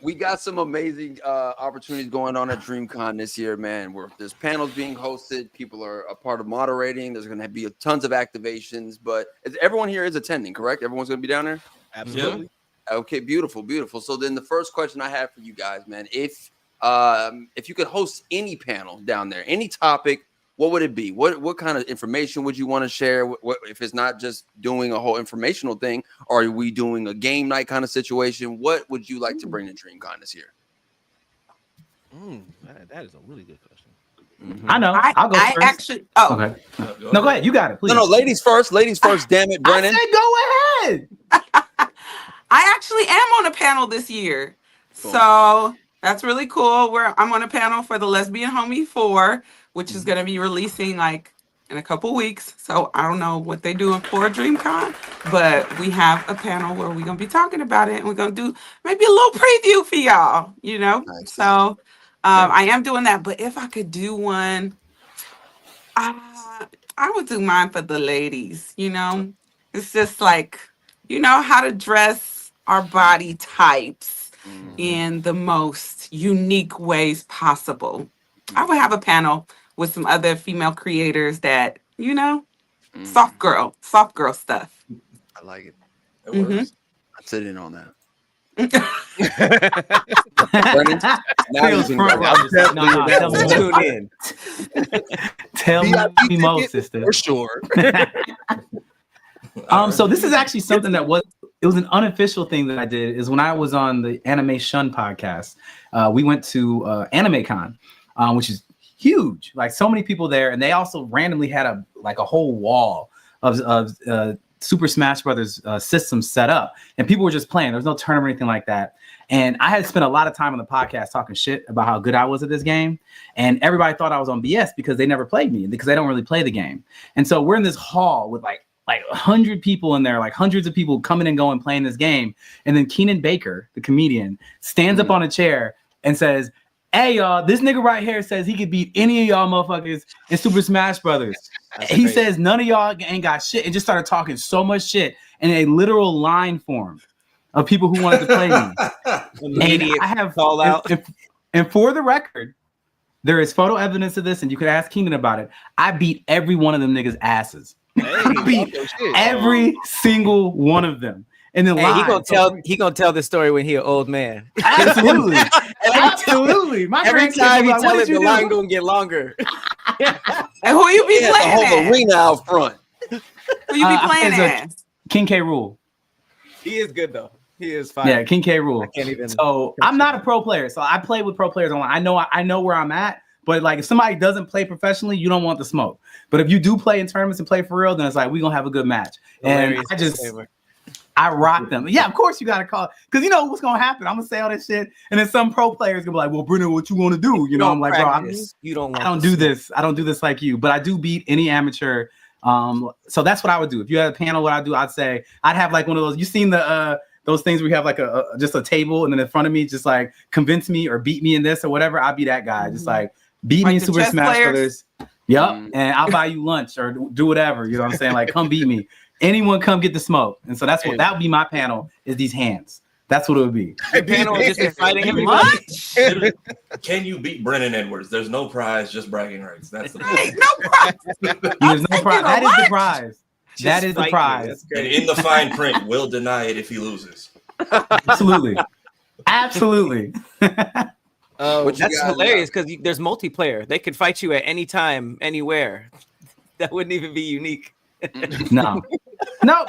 We got some amazing opportunities going on at DreamCon this year, man. There's panels being hosted. People are a part of moderating. There's going to be tons of activations. But everyone here is attending, correct? Everyone's going to be down there? Absolutely. Okay, beautiful. So then the first question I have for you guys, man, if you could host any panel down there, any topic, what would it be? What kind of information would you want to share? What if it's not just doing a whole informational thing, or are we doing a game night kind of situation? What would you like to bring to DreamCon this year? That is a really good question. I know. I'll go first. Actually, okay. No, go ahead. You got it, please. No, ladies first. Ladies first. Damn it, Brennon. I said go ahead. I actually am on a panel this year, so that's really cool. I'm on a panel for the Lesbian Homie 4, which is going to be releasing like in a couple weeks. So I don't know what they're doing for DreamCon, but we have a panel where we're going to be talking about it, and we're going to do maybe a little preview for y'all, you know? Nice. So I am doing that, but if I could do one, I would do mine for the ladies, you know? It's just like, you know, how to dress our body types in the most unique ways possible. I would have a panel with some other female creators that, you know, soft girl stuff. I like it. It works. I'd sit in on that. Brennan, now you can tune in. Tell me more, sister. For sure. So this is actually something that was an unofficial thing that I did. Is when I was on the Anime Shun podcast, we went to AnimeCon, which is huge, like so many people there, and they also randomly had a whole wall of Super Smash Brothers systems set up, and people were just playing. There was no tournament or anything like that. And I had spent a lot of time on the podcast talking shit about how good I was at this game, and everybody thought I was on BS because they never played me, because they don't really play the game. And so we're in this hall with like 100 people in there, like hundreds of people coming and going playing this game, and then Keenan Baker, the comedian, stands up on a chair and says, "Hey y'all, this nigga right here says he could beat any of y'all motherfuckers in Super Smash Brothers." He says none of y'all ain't got shit, and just started talking so much shit, and a literal line formed of people who wanted to play me. And I have called out. And for the record, there is photo evidence of this, and you could ask Keenan about it. I beat every one of them niggas' asses. I beat every single one of them. And then he gonna tell this story when he an old man. Absolutely. Absolutely. Every time he tell it, the line gonna get longer. And who you be playing? The whole arena out front. Who you be playing as? King K. Rool. He is good though. He is fine. Yeah, King K. Rool. I can't even. So I'm not a pro player, so I play with pro players online. I know where I'm at. But like, if somebody doesn't play professionally, you don't want the smoke. But if you do play in tournaments and play for real, then it's like, we're gonna have a good match. And I rock them. Yeah, of course you gotta call, because you know what's gonna happen. I'm gonna say all this shit, and then some pro players gonna be like, "Well, Brennan, what you want to do?" You know, I'm like, "Bro, I don't do this. I don't do this like you." But I do beat any amateur. So that's what I would do. If you had a panel, what I'd do, I'd say I'd have like one of those. You seen the those things where you have like just a table, and then in front of me, just like convince me or beat me in this or whatever. I'd be that guy, just like beat me in Super Smash Brothers. Yep, and I'll buy you lunch or do whatever. You know what I'm saying? Like, come beat me. Anyone come get the smoke. And so that's what that would be my panel, is these hands. That's what it would be. The panel is just fighting everybody. Can you beat Brennan Edwards? There's no prize, just bragging rights. That's the prize. No prize. There's no prize. That is the prize. That is the prize. And in the fine print, we'll deny it if he loses. Absolutely. Absolutely. That's hilarious because there's multiplayer. They could fight you at any time, anywhere. That wouldn't even be unique. No,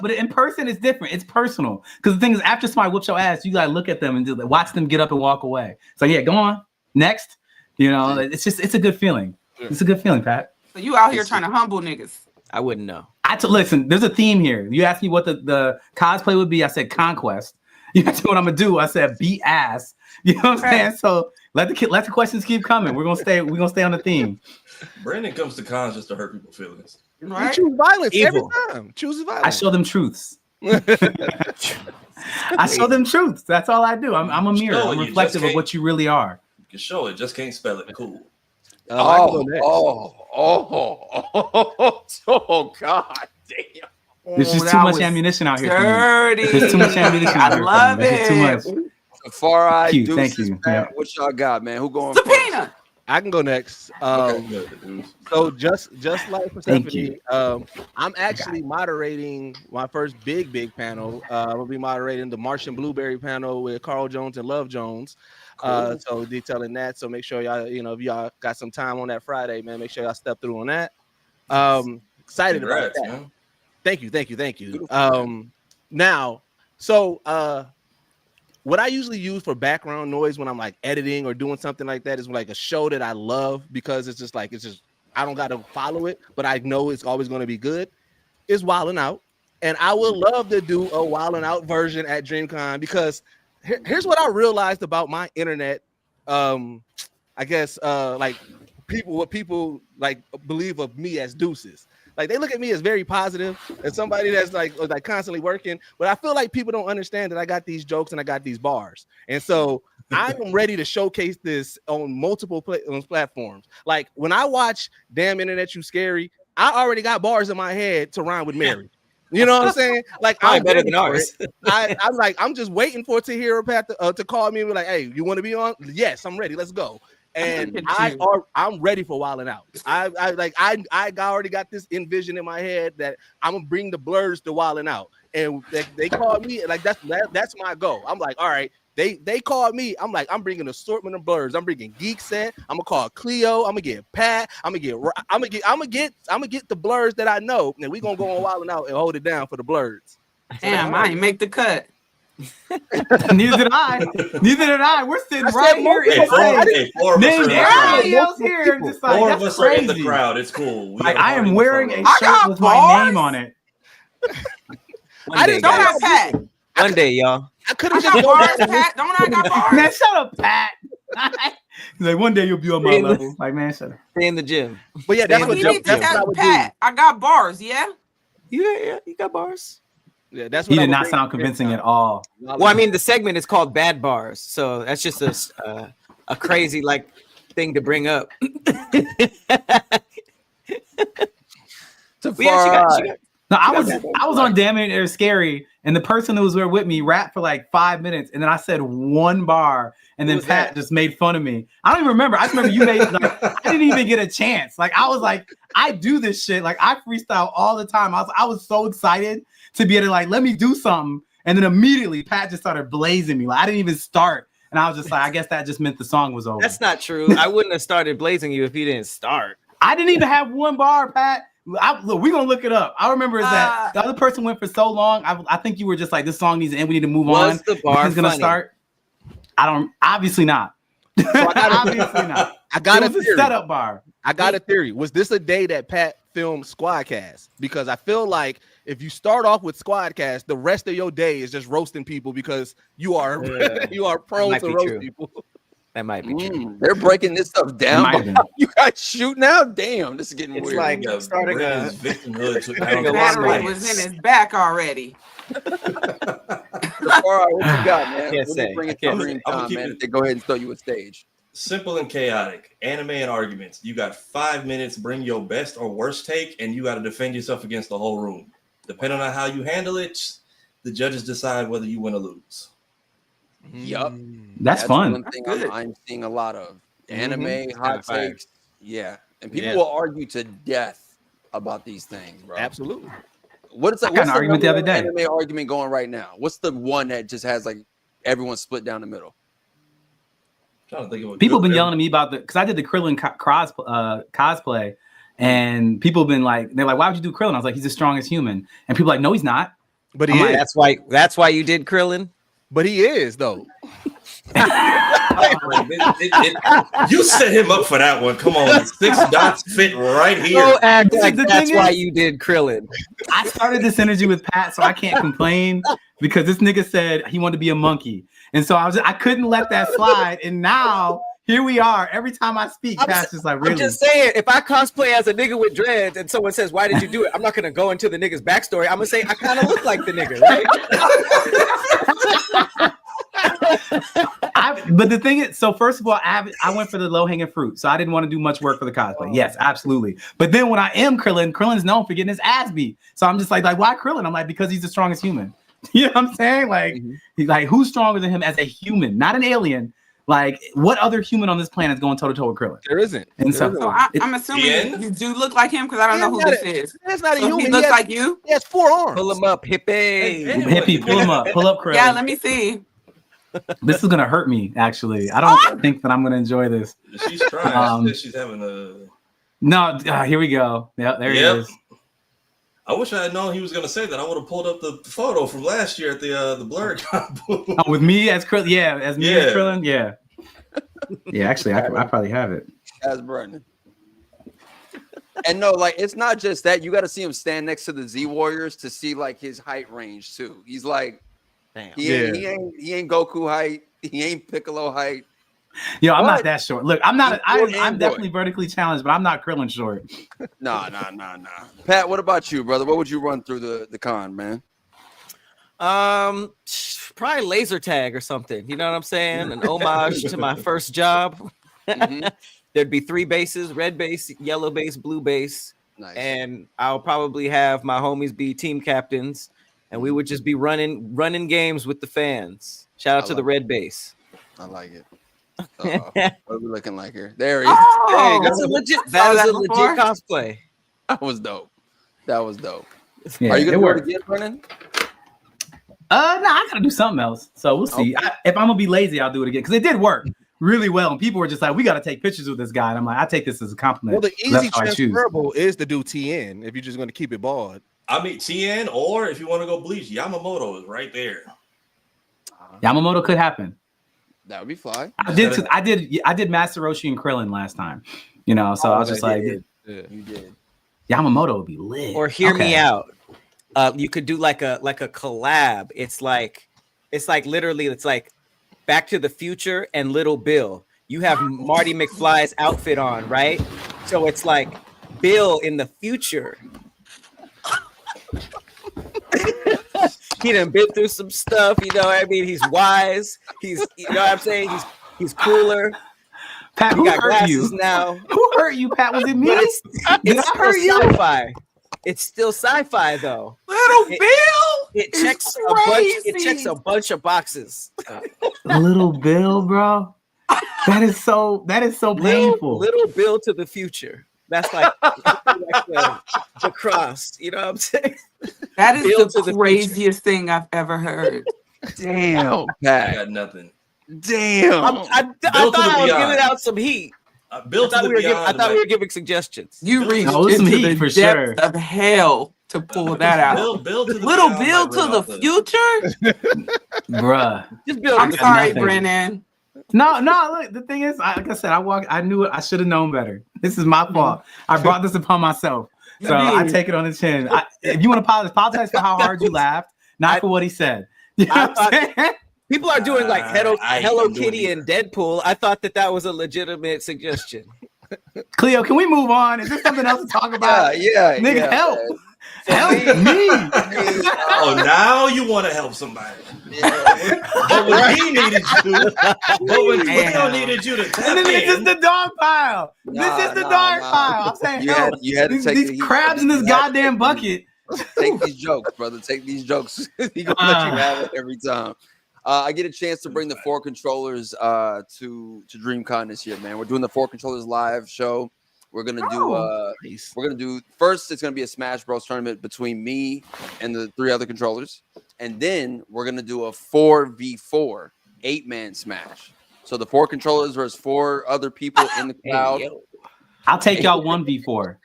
but in person it's different. It's personal, because the thing is, after somebody whoops your ass, you gotta look at them and just watch them get up and walk away. So yeah, go on next. You know, it's a good feeling. It's a good feeling, Pat. So you out here trying to humble niggas? I wouldn't know. Listen, there's a theme here. You asked me what the cosplay would be. I said conquest. You asked me what I'm gonna do. I said beat ass. You know what I'm saying? So let the questions keep coming. We're gonna stay on the theme. Brandon comes to cons just to hurt people's feelings. Right? You choose violence every time. Choose violence. I show them truths. I show them truths. That's all I do. I'm a mirror. I'm reflective of what you really are. You can show it, just can't spell it. Cool. Oh God damn. There's just too much ammunition out here. Dirty. There's too much ammunition out here. I love it. Too much. Tafari, Thank you. Man, what y'all got, man? Who going Subpoena. I can go next. So just like Persephanie, I'm actually moderating my first big panel. I'm gonna be moderating the Martian Blueberry panel with Carl Jones and Love Jones. Cool. So detailing that. So make sure y'all, if y'all got some time on that Friday, man, make sure y'all step through on that. Excited about that. Man. Thank you. Now, so what I usually use for background noise when I'm like editing or doing something like that is like a show that I love because it's just I don't got to follow it, but I know it's always going to be good. Is Wildin' Out, and I would love to do a Wildin' Out version at DreamCon because here's what I realized about my internet. I guess like what people like believe of me as Deuces. Like they look at me as very positive, as somebody that's like constantly working. But I feel like people don't understand that I got these jokes and I got these bars, and so I'm ready to showcase this on multiple platforms. Like when I watch Damn Internet You Scary, I already got bars in my head to rhyme with Mary. You know what I'm saying? Like I'm better than ours. I'm just waiting for it to hear to call me and be like, "Hey, you want to be on?" Yes, I'm ready. Let's go. And I'm ready for Wildin' Out. I already got this envision in my head that I'm gonna bring the blurs to Wildin' Out, and they called me like that's my goal. I'm like, all right. They called me. I'm like, I'm bringing an assortment of blurs. I'm bringing Geek Set. I'm gonna call Khleo. I'm gonna get Pat. I'm gonna get the blurs that I know, and we gonna go on Wildin' Out and hold it down for the blurs. Damn, I ain't make the cut. Neither did I. We're sitting right here. Four of us here. Just like, four of us are in the crowd. It's cool. Like I am wearing a shirt with my name on it. I didn't don't have Pat. One day, y'all. I could have got bars, Pat. Don't I got bars? Man, shut up, Pat. He's like, one day you'll be on my level. Like, man, shut up. Stay in the gym. But yeah, that's what I would Pat. I got bars. Yeah. Yeah, you got bars. Yeah, that's what he did not sound convincing at all. Well, I mean, the segment is called Bad Bars, so that's just a crazy like thing to bring up. No, I was on Damn It or Scary, and the person who was there with me rapped for like 5 minutes, and then I said one bar, and then Pat just made fun of me. I don't even remember. I just remember you made like I didn't even get a chance. Like I was like, I do this shit. Like I freestyle all the time. I was so excited to be able to like let me do something, and then immediately Pat just started blazing me. Like I didn't even start, and I was just like, I guess that just meant the song was over. That's not true. I wouldn't have started blazing you if you didn't start. I didn't even have one bar, Pat. Look, we're gonna look it up. I remember is that the other person went for so long. I think you were just like, this song needs to end. We need to move on. The bar Who's gonna start? I don't. Obviously not. Obviously not. I got a setup bar. I got a theory. Was this a day that Pat filmed Squadcast? Because I feel like if you start off with Squadcast, the rest of your day is just roasting people because you are prone to roast people. That might be true. They're breaking this stuff down. You guys shoot now? Damn, this is getting weird. It's like starting a victimhood. Battery was in his back already. All right, what you got, man? Can't say. Go ahead and throw you a stage. Simple and chaotic. Anime and arguments. You got 5 minutes. Bring your best or worst take, and you got to defend yourself against the whole room. Depending on how you handle it, the judges decide whether you win or lose. Yup, that's fun. One thing I'm seeing a lot of anime hot takes. Yeah, and people will argue to death about these things, bro. Absolutely. What's the argument the other day? Anime argument going right now? What's the one that just has like everyone split down the middle? Trying to think of people have been yelling at me about because I did the Krillin cosplay, and people have been like, they're like, why would you do Krillin? I was like, he's the strongest human, and people are like, no, he's not. But he is. That's why you did Krillin. But he is though. You set him up for that one. Come on, 6 dots fit right here. Don't act like that's why you did Krillin. I started this energy with Pat, so I can't complain because this nigga said he wanted to be a monkey, and so I couldn't let that slide. And now here we are. Every time I speak, Pat's just like, really? I'm just saying, if I cosplay as a nigga with dreads and someone says, why did you do it? I'm not going to go into the nigga's backstory. I'm going to say, I kind of look like the nigga, right? But the thing is, so first of all, I went for the low-hanging fruit. So I didn't want to do much work for the cosplay. Yes, absolutely. But then when I am Krillin's known for getting his ass beat. So I'm just like why Krillin? I'm like, because he's the strongest human. You know what I'm saying? Like, he's like, who's stronger than him as a human? Not an alien. Like, what other human on this planet is going toe to toe with Krillin? There isn't. And so, I'm assuming you do look like him because I don't know who this is. That's not a So human. he looks like you. He has 4 arms. Pull him up, Hippie. Hippie, pull him up. Pull up Krillin. Yeah, let me see. This is gonna hurt me. Actually, I don't think that I'm gonna enjoy this. She's trying. She's having a. No, here we go. Yeah, there he is. I wish I had known he was going to say that. I would have pulled up the photo from last year at the blerd combo. Oh, with me as Krillin? Yeah, as me as Krillin? Yeah. Yeah, actually, I probably have it. As Brennon. And no, like, it's not just that. You got to see him stand next to the Z Warriors to see, like, his height range, too. He's like, damn. He ain't Goku height. He ain't Piccolo height. Yo, I'm not that short. Look, I'm definitely vertically challenged, but I'm not Krillin short. Nah. Pat, what about you, brother? What would you run through the con, man? Probably laser tag or something. You know what I'm saying? An homage to my first job. Mm-hmm. There'd be 3 bases: red base, yellow base, blue base. Nice. And I'll probably have my homies be team captains, and we would just be running games with the fans. Shout out to the red base. I like it. What are we looking like here? There he is. Oh, that's a legit cosplay. That was dope. Yeah, are you gonna work again, Brennan? No, I gotta do something else. So we'll see. Okay. If I'm gonna be lazy, I'll do it again because it did work really well, and people were just like, "We got to take pictures with this guy." And I'm like, "I take this as a compliment." Well, the easy transferable is to do TN if you're just going to keep it bald. I mean TN, or if you want to go bleach, Yamamoto is right there. Yamamoto could happen. That would be fly. I did Master Roshi and Krillin last time, you know. So I was just like, you did. Yamamoto would be lit. Or hear me out. You could do like a collab. It's like literally Back to the Future and Little Bill. You have Marty McFly's outfit on, right? So it's like Bill in the future. He done been through some stuff, you know what I mean? He's wise. He's, you know what I'm saying? He's cooler. Pat, who hurt you? Now. Who hurt you, Pat? Was it me? It's still sci-fi. It's still sci-fi though. Little Bill. It checks a bunch of boxes. Little Bill, bro. That is so painful. Little Bill to the future. That's like the cross. You know what I'm saying? That is the craziest thing I've ever heard. Damn. I got nothing. Damn. I thought I was giving out some heat. I thought we were giving suggestions. You reached into the depths of hell to pull that out. Little Bill to the future? Bruh. I'm sorry, Brennan. No, look, the thing is, like I said, I knew it. I should have known better. This is my fault. I brought this upon myself. So I take it on the chin. If you want to apologize for how hard you laughed, not for what he said. You know what I'm saying? People are doing like Hello Kitty and Deadpool. I thought that was a legitimate suggestion. Khleo, can we move on? Is there something else to talk about? Yeah. Nigga, help. Man. Help me. Oh, now you want to help somebody. But when he needed you, but when Khleo needed you to tap and then this is the dog pile. This is the dog pile. I'm saying help. You had to take these crabs in this goddamn bucket. Take these jokes, brother. Take these jokes. He's gonna let you have it every time. I get a chance to bring the 4 controllers to DreamCon this year, man. We're doing the 4 controllers live show. We're gonna do first. It's gonna be a Smash Bros tournament between me and the 3 other controllers, and then we're gonna do a 4v4 8-man Smash. So the 4 controllers versus 4 other people in the crowd. I'll take y'all 1v4.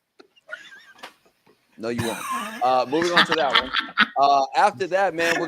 No, you won't. Moving on to that one. After that, man, we're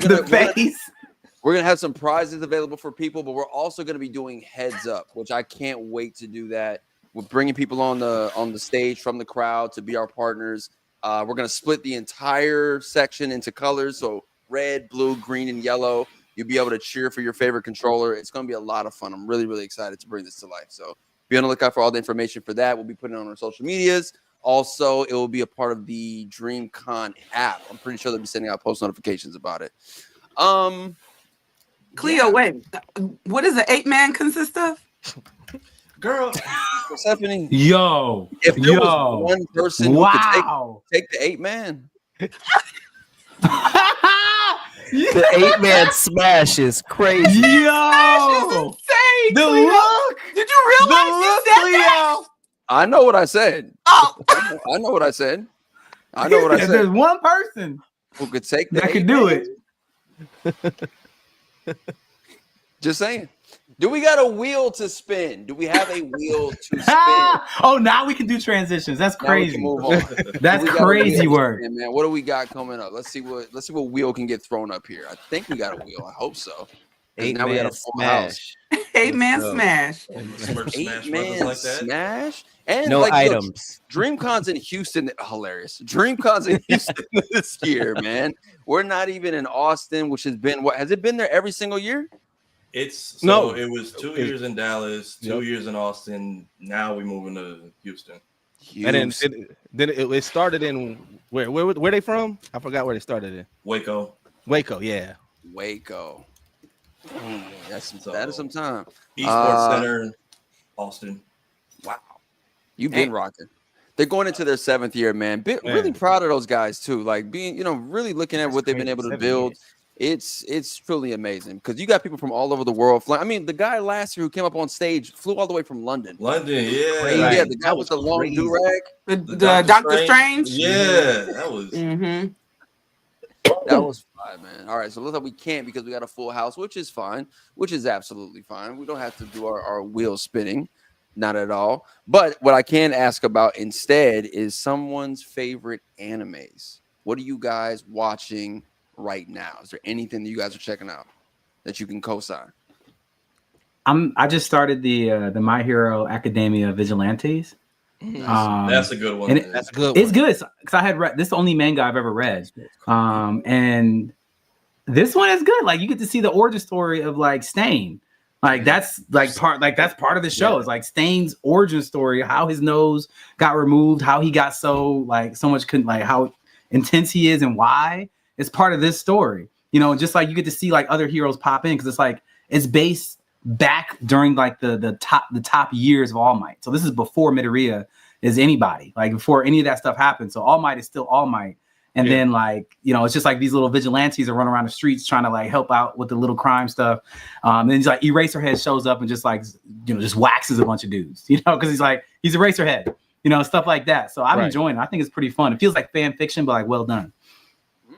gonna have some prizes available for people, but we're also gonna be doing heads up, which I can't wait to do that. We're bringing people on the stage from the crowd to be our partners. We're gonna split the entire section into colors, so red, blue, green, and yellow. You'll be able to cheer for your favorite controller. It's gonna be a lot of fun. I'm really, really excited to bring this to life. So be on the lookout for all the information for that. We'll be putting it on our social medias. Also, it will be a part of the DreamCon app. I'm pretty sure they'll be sending out post notifications about it. Khleo, wait. What does the 8-man consist of? Girl, Persephanie. Yo. If there was one person who could take the 8-man. The 8-man smash is crazy. Yo, Insane, the Cleo. look. Did you realize you said that? Cleo. I know what I said. Oh, I know what I said. I know what I If there's said. one person Who could take the that could 8 do man? it. Just saying. Do we got a wheel to spin? Do we have a wheel to spin? Oh, now we can do transitions. That's Now we can crazy. move on. That's We got a crazy wheel to work. spin, man. What do we got coming up? Let's see what wheel can get thrown up here. I think we got a wheel. I hope so. 'Cause now we got a 8-man full house. smash. 8-man go. smash. Smash 8 brothers man like that. smash and No like, look, items. DreamCon's in Houston. Hilarious. DreamCon's in Houston this year, man. We're not even in Austin, which has been what has it been there every single year? It's so No. it was 2 years in Dallas, 2 years in Austin. Now we moving to Houston. And then it started in where they from? I forgot where they started in. Waco. Waco, yeah. Waco. That is some So- time. Esports Center, Austin. Wow. You've been rocking. They're going into their 7th year, man. Really proud of those guys too. Like being, really looking at what they've been able to 7 build. years. It's truly amazing because you got people from all over the world. I mean, the guy last year who came up on stage flew all the way from London. London, yeah. Crazy. Right. Yeah, the guy That with was the long crazy. do-rag. The Doctor Strange. Yeah, that was. Mm-hmm. That was fine, man. All right, so it looks like we can't because we got a full house, which is fine, which is absolutely fine. We don't have to do our wheel spinning, not at all. But what I can ask about instead is someone's favorite animes. What are you guys watching right now? Is there anything that you guys are checking out that you can co-sign? I just started the My Hero Academia Vigilantes. That's a good one. and That's good. It's good because I had read this is the only manga I've ever read, and this one is good. Like you get to see the origin story of like Stain. Like that's part of the show. It's like Stain's origin story, how his nose got removed, how he got so much how intense he is and why. It's part of this story. Just like you get to see like other heroes pop in because it's like it's based back during like the top years of All Might. So this is before Midoriya is anybody, like before any of that stuff happened. So All Might is still All Might. And then it's just like these little vigilantes that run around the streets trying to like help out with the little crime stuff. And then he's like Eraserhead shows up and just like, just waxes a bunch of dudes, because he's Eraserhead, stuff like that. So I'm enjoying it. I think it's pretty fun. It feels like fan fiction, but like well done.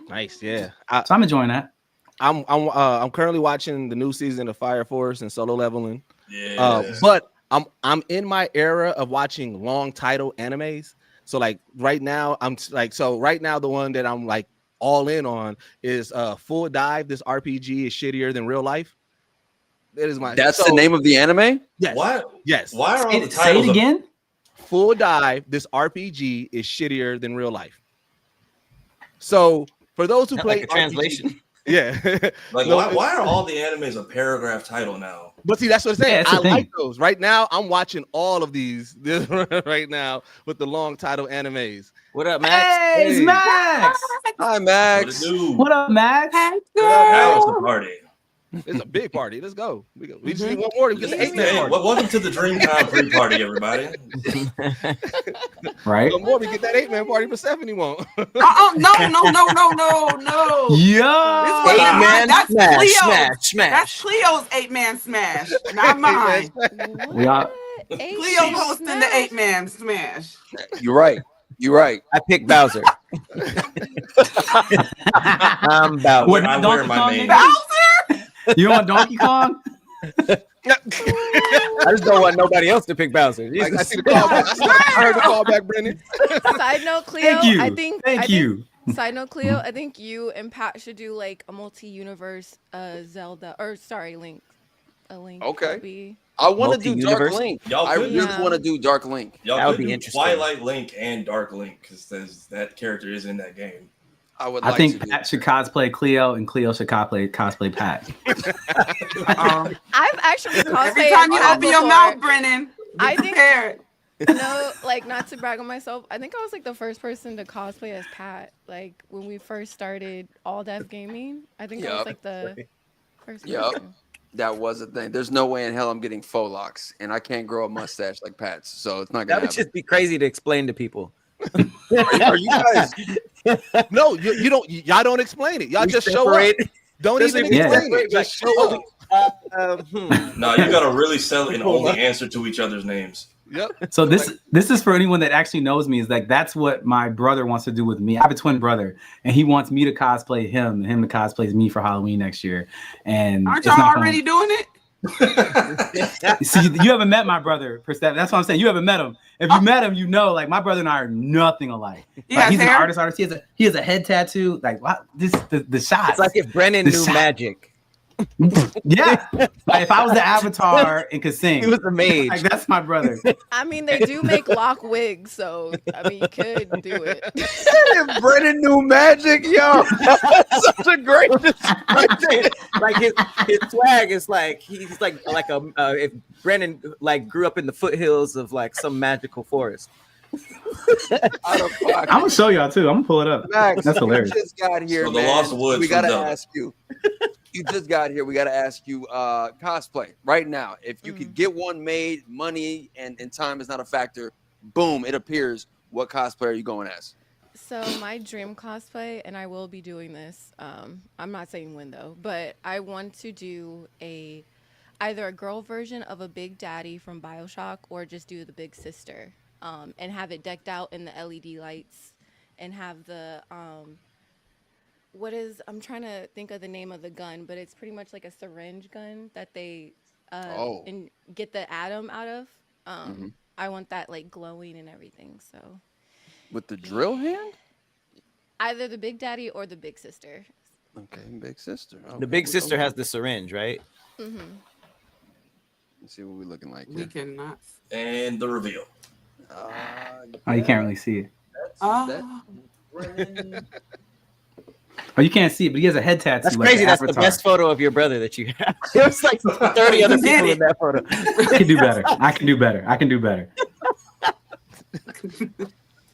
Nice, yeah. So I'm enjoying that. I'm currently watching the new season of Fire Force and Solo Leveling. Yeah. But I'm in my era of watching long title animes. So like right now, right now the one that I'm like all in on is Full Dive. This RPG is shittier than real life. That is That's the name of the anime? Yes. What? Yes. Why are all the Say titles it again. Full Dive. This RPG is shittier than real life. So for those who play Like a translation. yeah. Like, No, why are all the animes a paragraph title now? But see, that's what I'm saying. Yeah, that's the I thing. like those. Right now, I'm watching all of these right now with the long title animes. What up, Max? Hey, it's Max. Hi, What Max. it do? What up, Max? Now it's a party. It's a big party. Let's go. We just need one more to get the 8-man Hey, party. welcome to the DreamCon pre-party, everybody. Right? One more, we get that 8-man party Persephanie won't. No. Yo. This wasn't 8-man mine. That's smash, Cleo's. smash. That's Cleo's 8-man smash, not mine. We are. Cleo hosting the 8-man smash. You're right. You're right. I picked Bowser. I'm Bowser. What, I wear Donkey my Kong main. name? You want Donkey Kong? I just don't want nobody else to pick Bowser. Like, I Jesus. see the call back. I heard the call back, Brennan. Side note, Cleo. Thank you. Thank you. Side note, Cleo. I think you and Pat should do like a multi-universe Zelda, or sorry, Link. A Link. Okay. would be- I want to do Dark Multi-universe? Link. Y'all I could really Yeah. want to do Dark Link. Y'all That would could be do interesting. Twilight Link and Dark Link because that character is in that game. I would I like think to do Pat should cosplay Cleo and Cleo should cosplay Pat. I've actually cosplayed. Every time you Pat open your before. mouth, Brennan, I be think- prepared. No, like not to brag on myself. I think I was like the first person to cosplay as Pat. Like when we first started All Death Gaming, I think I Yup. was like the first Yup. person. That was a thing. There's no way in hell I'm getting faux locks, and I can't grow a mustache like Pat's, so it's not gonna That would happen. just be crazy to explain to people. Are you guys? No, you don't. Y'all don't explain it. Y'all just show up. Don't even explain it. Just show up. No, you gotta really sell and only answer to each other's names. Yep. So this is for anyone that actually knows me. Is like that's what my brother wants to do with me. I have a twin brother, and he wants me to cosplay him, and him to cosplay me for Halloween next year. And aren't y'all already doing it? See, you haven't met my brother, Persephanii. That's what I'm saying. You haven't met him. If you met him, you know, like my brother and I are nothing alike. Like, he's an artist. He has a head tattoo. Like what? The shot. It's like if Brennon knew magic. Yeah, like if I was the Avatar and could sing, he was the mage. Like that's my brother. I mean, they do make lock wigs, so I mean, you could do it. If Brennon knew magic, yo, that's such a great description. Like his swag is like he's like a if Brennon like grew up in the foothills of like some magical forest. I'm gonna show y'all too. I'm gonna pull it up. Max, that's hilarious. You just got here, So man. the Lost Woods. We gotta ask you. You just got here. We gotta ask you. Cosplay right now. If you could get one made, money and time is not a factor. Boom! It appears. What cosplay are you going as? So my dream cosplay, and I will be doing this. I'm not saying when though, but I want to do either a girl version of a Big Daddy from BioShock, or just do the Big Sister. And have it decked out in the LED lights, and have the I'm trying to think of the name of the gun, but it's pretty much like a syringe gun that they and get the atom out of. I want that like glowing and everything. So with the drill hand, either the Big Daddy or the Big Sister. Okay, Big Sister. Okay. The Big Sister has the syringe, right? Mm-hmm. Let's see what we're looking like. We cannot. And the reveal. Oh, you can't really see it. Oh, you can't see it, but he has a head tattoo. That's like crazy. That's Avatar. the best photo of your brother that you have. There's like 30 other people in that photo. I can do better. I can do better.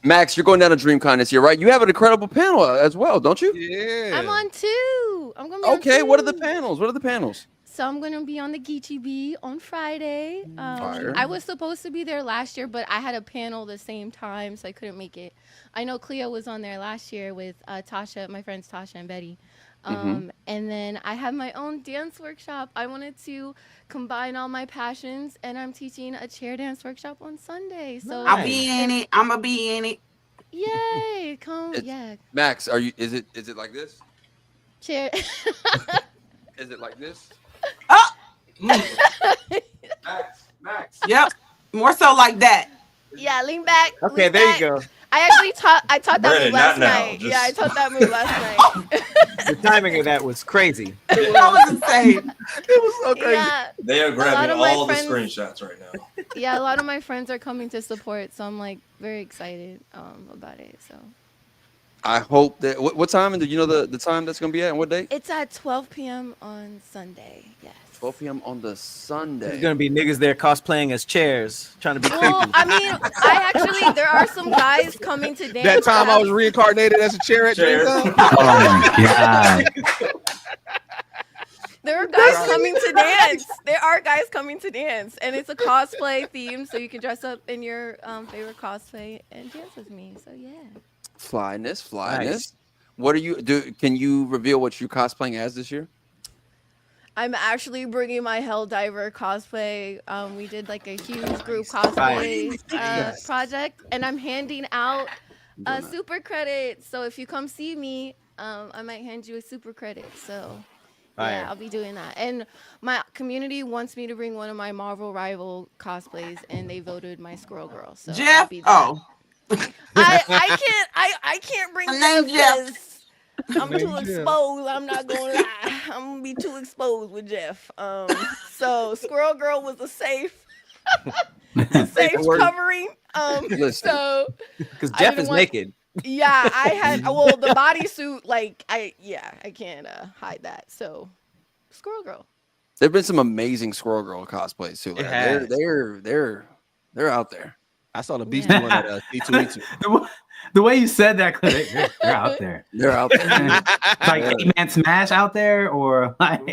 Max, you're going down to DreamCon this year, right? You have an incredible panel as well, don't you? Yeah. I'm on 2. I'm gonna be on Okay, 2. what are the panels? So I'm gonna be on the Geechee Bee on Friday. Fire. I was supposed to be there last year, but I had a panel the same time, so I couldn't make it. I know Khleo was on there last year with Tasha, my friends Tasha and Betty. And then I have my own dance workshop. I wanted to combine all my passions, and I'm teaching a chair dance workshop on Sunday. So I'll be in it. I'm gonna be in it. Yay! Come, Max, are you? Is it like this? Chair. Is it like this? Oh, Max. Yep. More so like that. Yeah, lean back. Okay, lean there back. you go. I actually taught that Brennon, move last not now, night. just- Yeah, I taught that move last night. The timing of that was crazy. That was insane. It was so crazy. Yeah, They are lot grabbing of my all friends- the screenshots right now. yeah, a lot of my friends are coming to support, so I'm like very excited about it. So I hope that. What time? And do you know the time that's gonna be at and what date? it's at 12 p.m. on Sunday. Yes. 12 p.m. on the Sunday. There's gonna be niggas there cosplaying as chairs, trying to be creepy. Well, I mean, there are some guys coming to dance. That time I was reincarnated as a chair at Chair. DreamCon. Oh my god! There are guys coming to dance. There are guys coming to dance, and it's a cosplay theme, so you can dress up in your favorite cosplay and dance with me. So yeah. Flyness. Nice. What are you do? Can you reveal what you're cosplaying as this year? I'm actually bringing my Helldiver cosplay. We did like a huge group cosplay project, and I'm handing out super credits. So if you come see me, I might hand you a super credit. So yeah, I'll be doing that. And my community wants me to bring one of my Marvel rival cosplays, and they voted my Squirrel Girl. So Jeff. Oh. I can't bring name Jeff. I'm too exposed. I'm not gonna lie. I'm gonna be too exposed with Jeff. So Squirrel Girl was a safe covering. So because Jeff is naked. Yeah, I had the bodysuit. Like I can't hide that. So Squirrel Girl. There've been some amazing Squirrel Girl cosplays too. Like, they're out there. I saw the Beastie one at C2E2. The way you said that, they're out there. They're out there. Like 8-man smash out there, or like.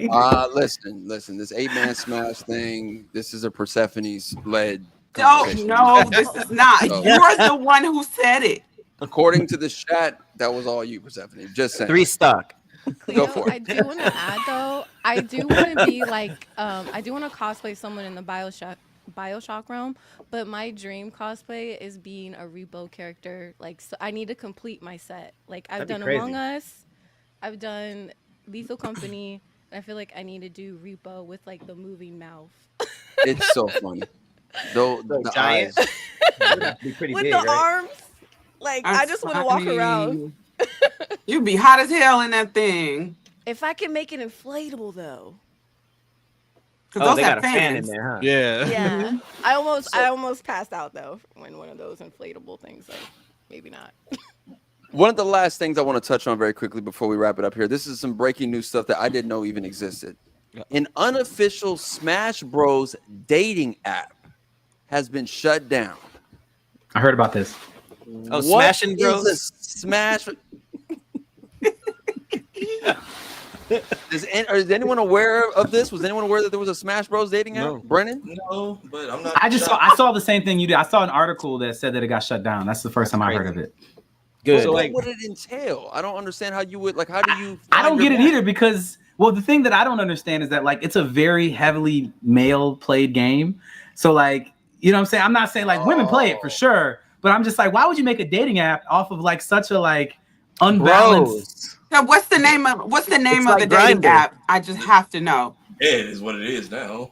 Listen. This 8-man smash thing. This is a Persephone's led. No, this is not. You're the one who said it. According to the chat, That was all you, Persephone. Just saying. 3 stock. Go for it. I do want to add though. I do want to be like. I do want to cosplay someone in the Bioshock realm, but my dream cosplay is being a repo character. Like, so I need to complete my set. Like, I've done Among Us, I've done Lethal Company, and I feel like I need to do repo with like the moving mouth. It's so funny. The giant eyes. be pretty with big, the right? arms. Like, I just want to walk around. You'd be hot as hell in that thing. If I can make it inflatable though. Those they have got a fan in fans. there, huh? Yeah. Yeah. I almost passed out though when one of those inflatable things. So maybe not. One of the last things I want to touch on very quickly before we wrap it up here. This is some breaking news stuff that I didn't know even existed. An unofficial Smash Bros. Dating app has been shut down. I heard about this. Oh, Smashing Bros. Is a Smash. Is anyone aware of this? Was anyone aware that there was a Smash Bros. Dating app? No. Brennon? No, but I'm not. I saw the same thing you did. I saw an article that said that it got shut down. That's the first time I heard of it. Good. So what would it entail? I don't understand how you would like. How do you? I don't get it either because the thing that I don't understand is that like it's a very heavily male played game. So like you know what I'm saying? I'm not saying like women play it for sure, but I'm just like, why would you make a dating app off of like such a like unbalanced? Now, what's the name of the dating app? I just have to know. It is what it is now.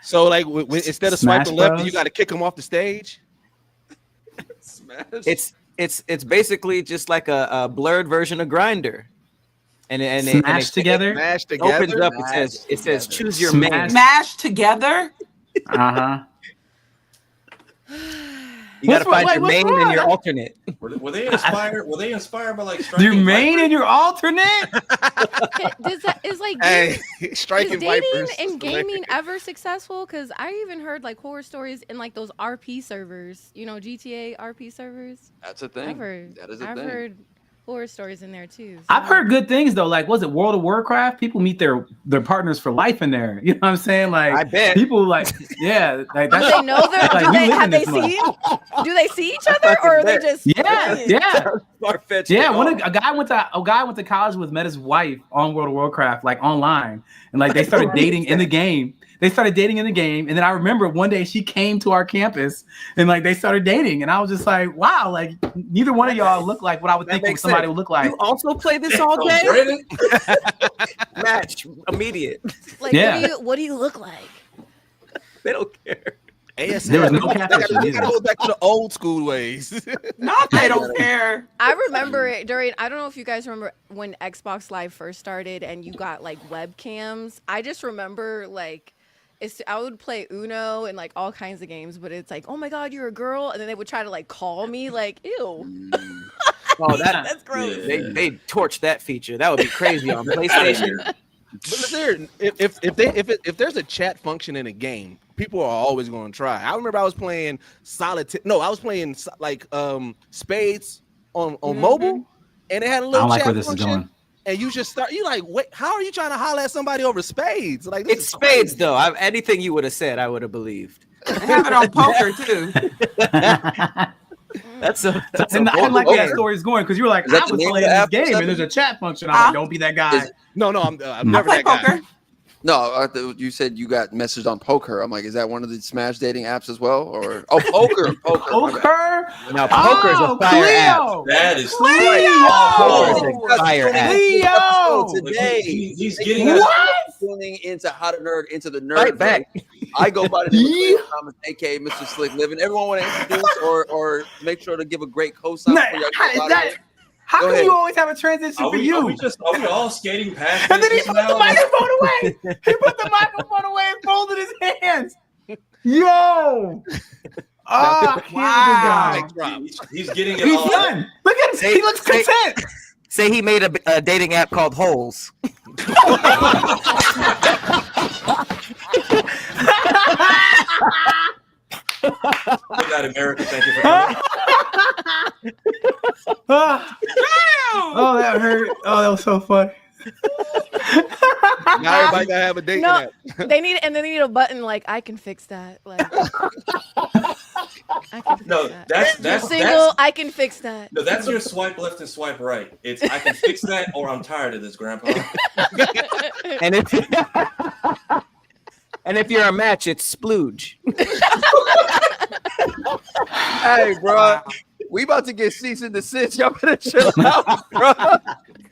So like instead of Smash swiping left, Bros? you got to kick them off the stage. Smash. It's basically just like a blurred version of Grinder, and Smash together. Smash It opens together. up. It says choose your Smash. main. Smash together. You gotta What's find wrong? your What's main wrong? and your alternate. Were they inspired? Were they inspired by like Your striking main vipers? and your alternate. Is like Hey, is striking dating vipers. and gaming ever successful? Because I even heard like horror stories in like those RP servers, you know, GTA RP servers. That's a thing. I've thing. heard horror stories in there too. So. I've heard good things though. Like, was it World of Warcraft? People meet their partners for life in there. You know what I'm saying? Like, I bet. people like, yeah. Like, Do they know them? Like, Do we they live have in they this mode. seen? Do they see each other, or are they just? yeah. Far-fetched. Yeah, when a guy went to college with, met his wife on World of Warcraft, like online, and like they started dating in the game. And then I remember one day she came to our campus and like they started dating, and I was just like, wow, like neither one of y'all look like what I would think somebody would look like. You also play this all day? Brennon? Match immediate. Like, Yeah. what do you look like? They don't care. ASL. There was no They catfish gotta either. go back to the old school ways. No, they don't care. I remember it during. I don't know if you guys remember when Xbox Live first started, and you got like webcams. I just remember like. I would play Uno and like all kinds of games, but it's like, oh my god, you're a girl, and then they would try to like call me, like, ew. Oh, That's gross. Yeah. They torched that feature. That would be crazy on PlayStation. But if there's a chat function in a game, people are always going to try. I remember I was playing Solitaire. No, I was playing like Spades on mobile, and they had a I little don't like chat where this is function. going. And you just start. You like, wait, how are you trying to holler at somebody over Spades? Like, It's Spades, though. Anything you would have said, I would have believed. They have it on poker too. That's I didn't like where that story's going because you were like, Is that I the was name of playing the this app, game and Seven? there's a chat function. I'm like, don't be that guy. No, I'm I never play that guy. poker. No, you said you got messaged on Poker. I'm like, is that one of the Smash dating apps as well? Or Poker? Poker? Now, poker's a fire app. Cleo! That is Poker's a fire app. Cleo! Today, He's getting tuning into How to Nerd, Into the Right Nerdverse. back. I go by the name of Thomas, aka Mr. Slick Living. Everyone want to introduce or make sure to give a great cosign for y'all. How Go come ahead. you always have a transition for you? Are we all skating past And then he this put now? the microphone away. He put the microphone away and folded his hands. Yo. Oh, Wow. He's getting it He's all. done. Look at him. He looks content. Say he made a dating app called Holes. Good night, America. Thank you for coming. Oh, that hurt. Oh, that was so funny. Now everybody gotta have a dating No, app. they need a button like I can fix that. Like I can fix No, that. that's You're single. I can fix that. no, that's your swipe left and swipe right. It's I can fix that or I'm tired of this, Grandpa. And if you're a match, it's splooge. Hey, bro, we about to get cease and desist. Y'all better chill out, bro.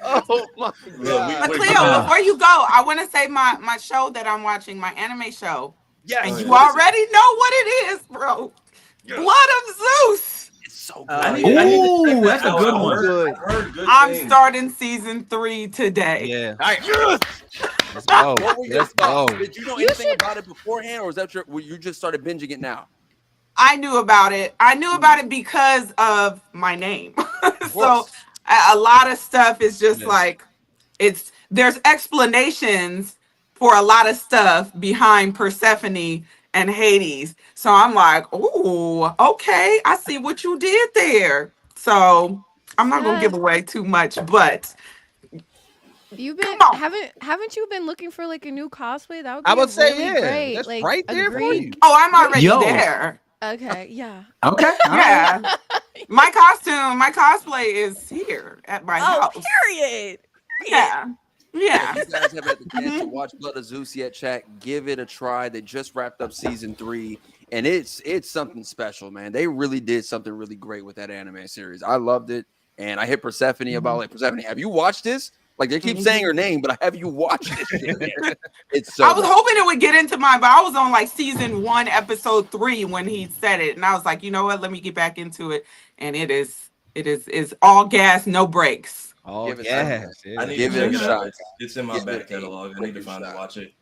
Oh my god. But Khleo, before you go, I want to say my show that I'm watching, my anime show. Yeah, And you already know what it is, bro. Blood of Zeus. It's so good. I need to check that's a out. good I one. heard good I'm things. starting season 3 today. Yeah. All right. Let's go. What were your Let's go. thoughts? Did you know anything about it beforehand, or was that you just started binging it now? I knew about it. I knew about it because of my name. So a lot of stuff is just like there's explanations for a lot of stuff behind Persephanii and Hades. So I'm like, oh, okay, I see what you did there. So I'm not gonna give away too much, but You've been haven't you been looking for like a new cosplay? That would be I would say, really yeah, great. that's like right a there for Greek- you. oh, I'm already there. Okay, yeah. Okay. Yeah. My cosplay is here at my house. Period. Yeah. Yeah. If you guys haven't had the chance to watch Blood of Zeus yet, chat, give it a try. They just wrapped up season 3, and it's something special, man. They really did something really great with that anime series. I loved it, and I hit Persephone about like, Persephone, have you watched this? Like, they keep saying her name, but have you watched it? It's so I was good. hoping it would get into mine, but I was on like season 1, episode 3 when he said it, and I was like, you know what? Let me get back into it, and it's all gas, no brakes. Oh, Give it yes. I need Give to it check a it out. shot. It's in my Give back it a catalog. I need to find and watch it.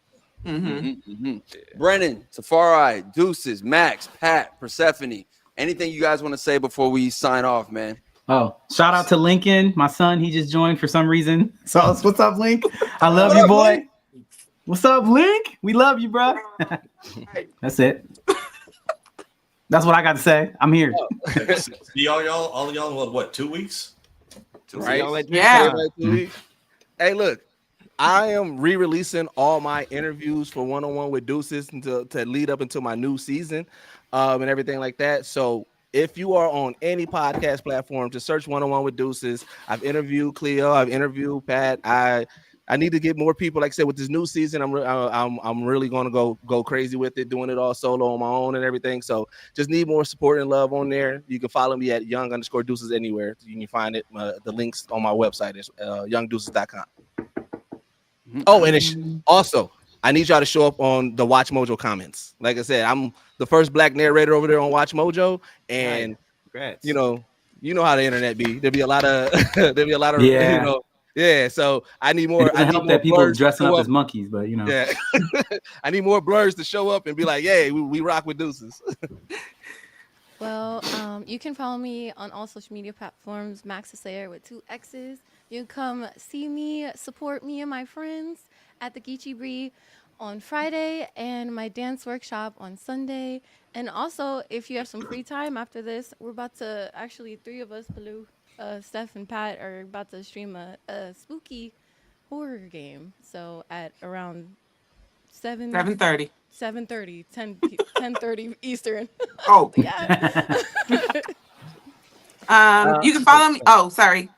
Brennon, Tafari, Deuces, Maxx, Pat, Persephone. Anything you guys want to say before we sign off, man? Oh, shout out to Lincoln, my son. He just joined for some reason. So what's up, Link? I love you, boy. Link? What's up, Link? We love you, bro. That's it. That's what I got to say. I'm here. See all y'all in what 2 weeks? Right? Yeah. Hey, look, I am re-releasing all my interviews for One-on-One with Deuces to lead up into my new season and everything like that. So if you are on any podcast platform, just search One-on-One with Deuces. I've interviewed Khleo. I've interviewed Pat. I need to get more people. Like I said, with this new season, I'm really going to go crazy with it, doing it all solo on my own and everything. So just need more support and love on there. You can follow me at young_deuces anywhere. You can find it. The links on my website is youngdeuces.com. Oh, and also, I need y'all to show up on the Watch Mojo comments. Like I said, I'm the first black narrator over there on Watch Mojo, and Congrats. you know how the internet be. There'll be a lot of Yeah. you know. Yeah, so I need more. I help that people dressing up as monkeys, but you know. Yeah, I need more blurs to show up and be like, "Hey, we rock with Deuces." Well, you can follow me on all social media platforms, Maxx with 2 X's. You can come see me, support me and my friends at the Geechee Bree on Friday and my dance workshop on Sunday. And also, if you have some free time after this, we're about to actually 3 of us, Baloo, Steph and Pat, are about to stream a spooky horror game. So at around 7:30. 7:30, 10:30 Eastern. Oh. Yeah. You can follow me. Oh, sorry.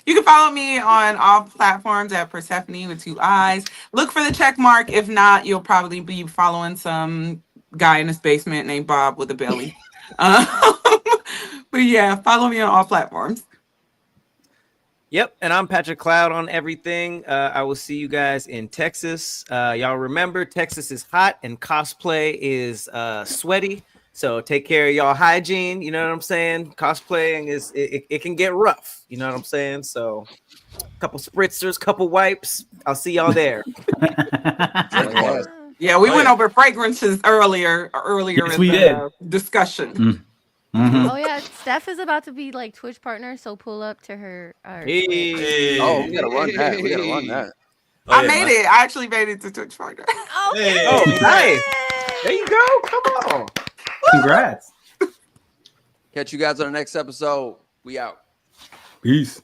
You can follow me on all platforms at Persephanie with 2 eyes. Look for the check mark. If not, you'll probably be following some guy in his basement named Bob with a belly. But yeah, follow me on all platforms. Yep, and I'm Patrick Cloud on everything. I will see you guys in Texas. Y'all remember, Texas is hot and cosplay is sweaty. So take care of y'all hygiene. You know what I'm saying? Cosplaying it can get rough. You know what I'm saying? So a couple spritzers, couple wipes. I'll see y'all there. Yeah, we went over fragrances earlier Yes, in we the discussion. Oh yeah, Steph is about to be like Twitch partner, so pull up to her. Hey. Oh, we gotta run that. We gotta run that. I made it. I actually made it to Twitch partner. Hey. Oh, nice. There you go. Come on. Congrats. Catch you guys on the next episode. We out. Peace.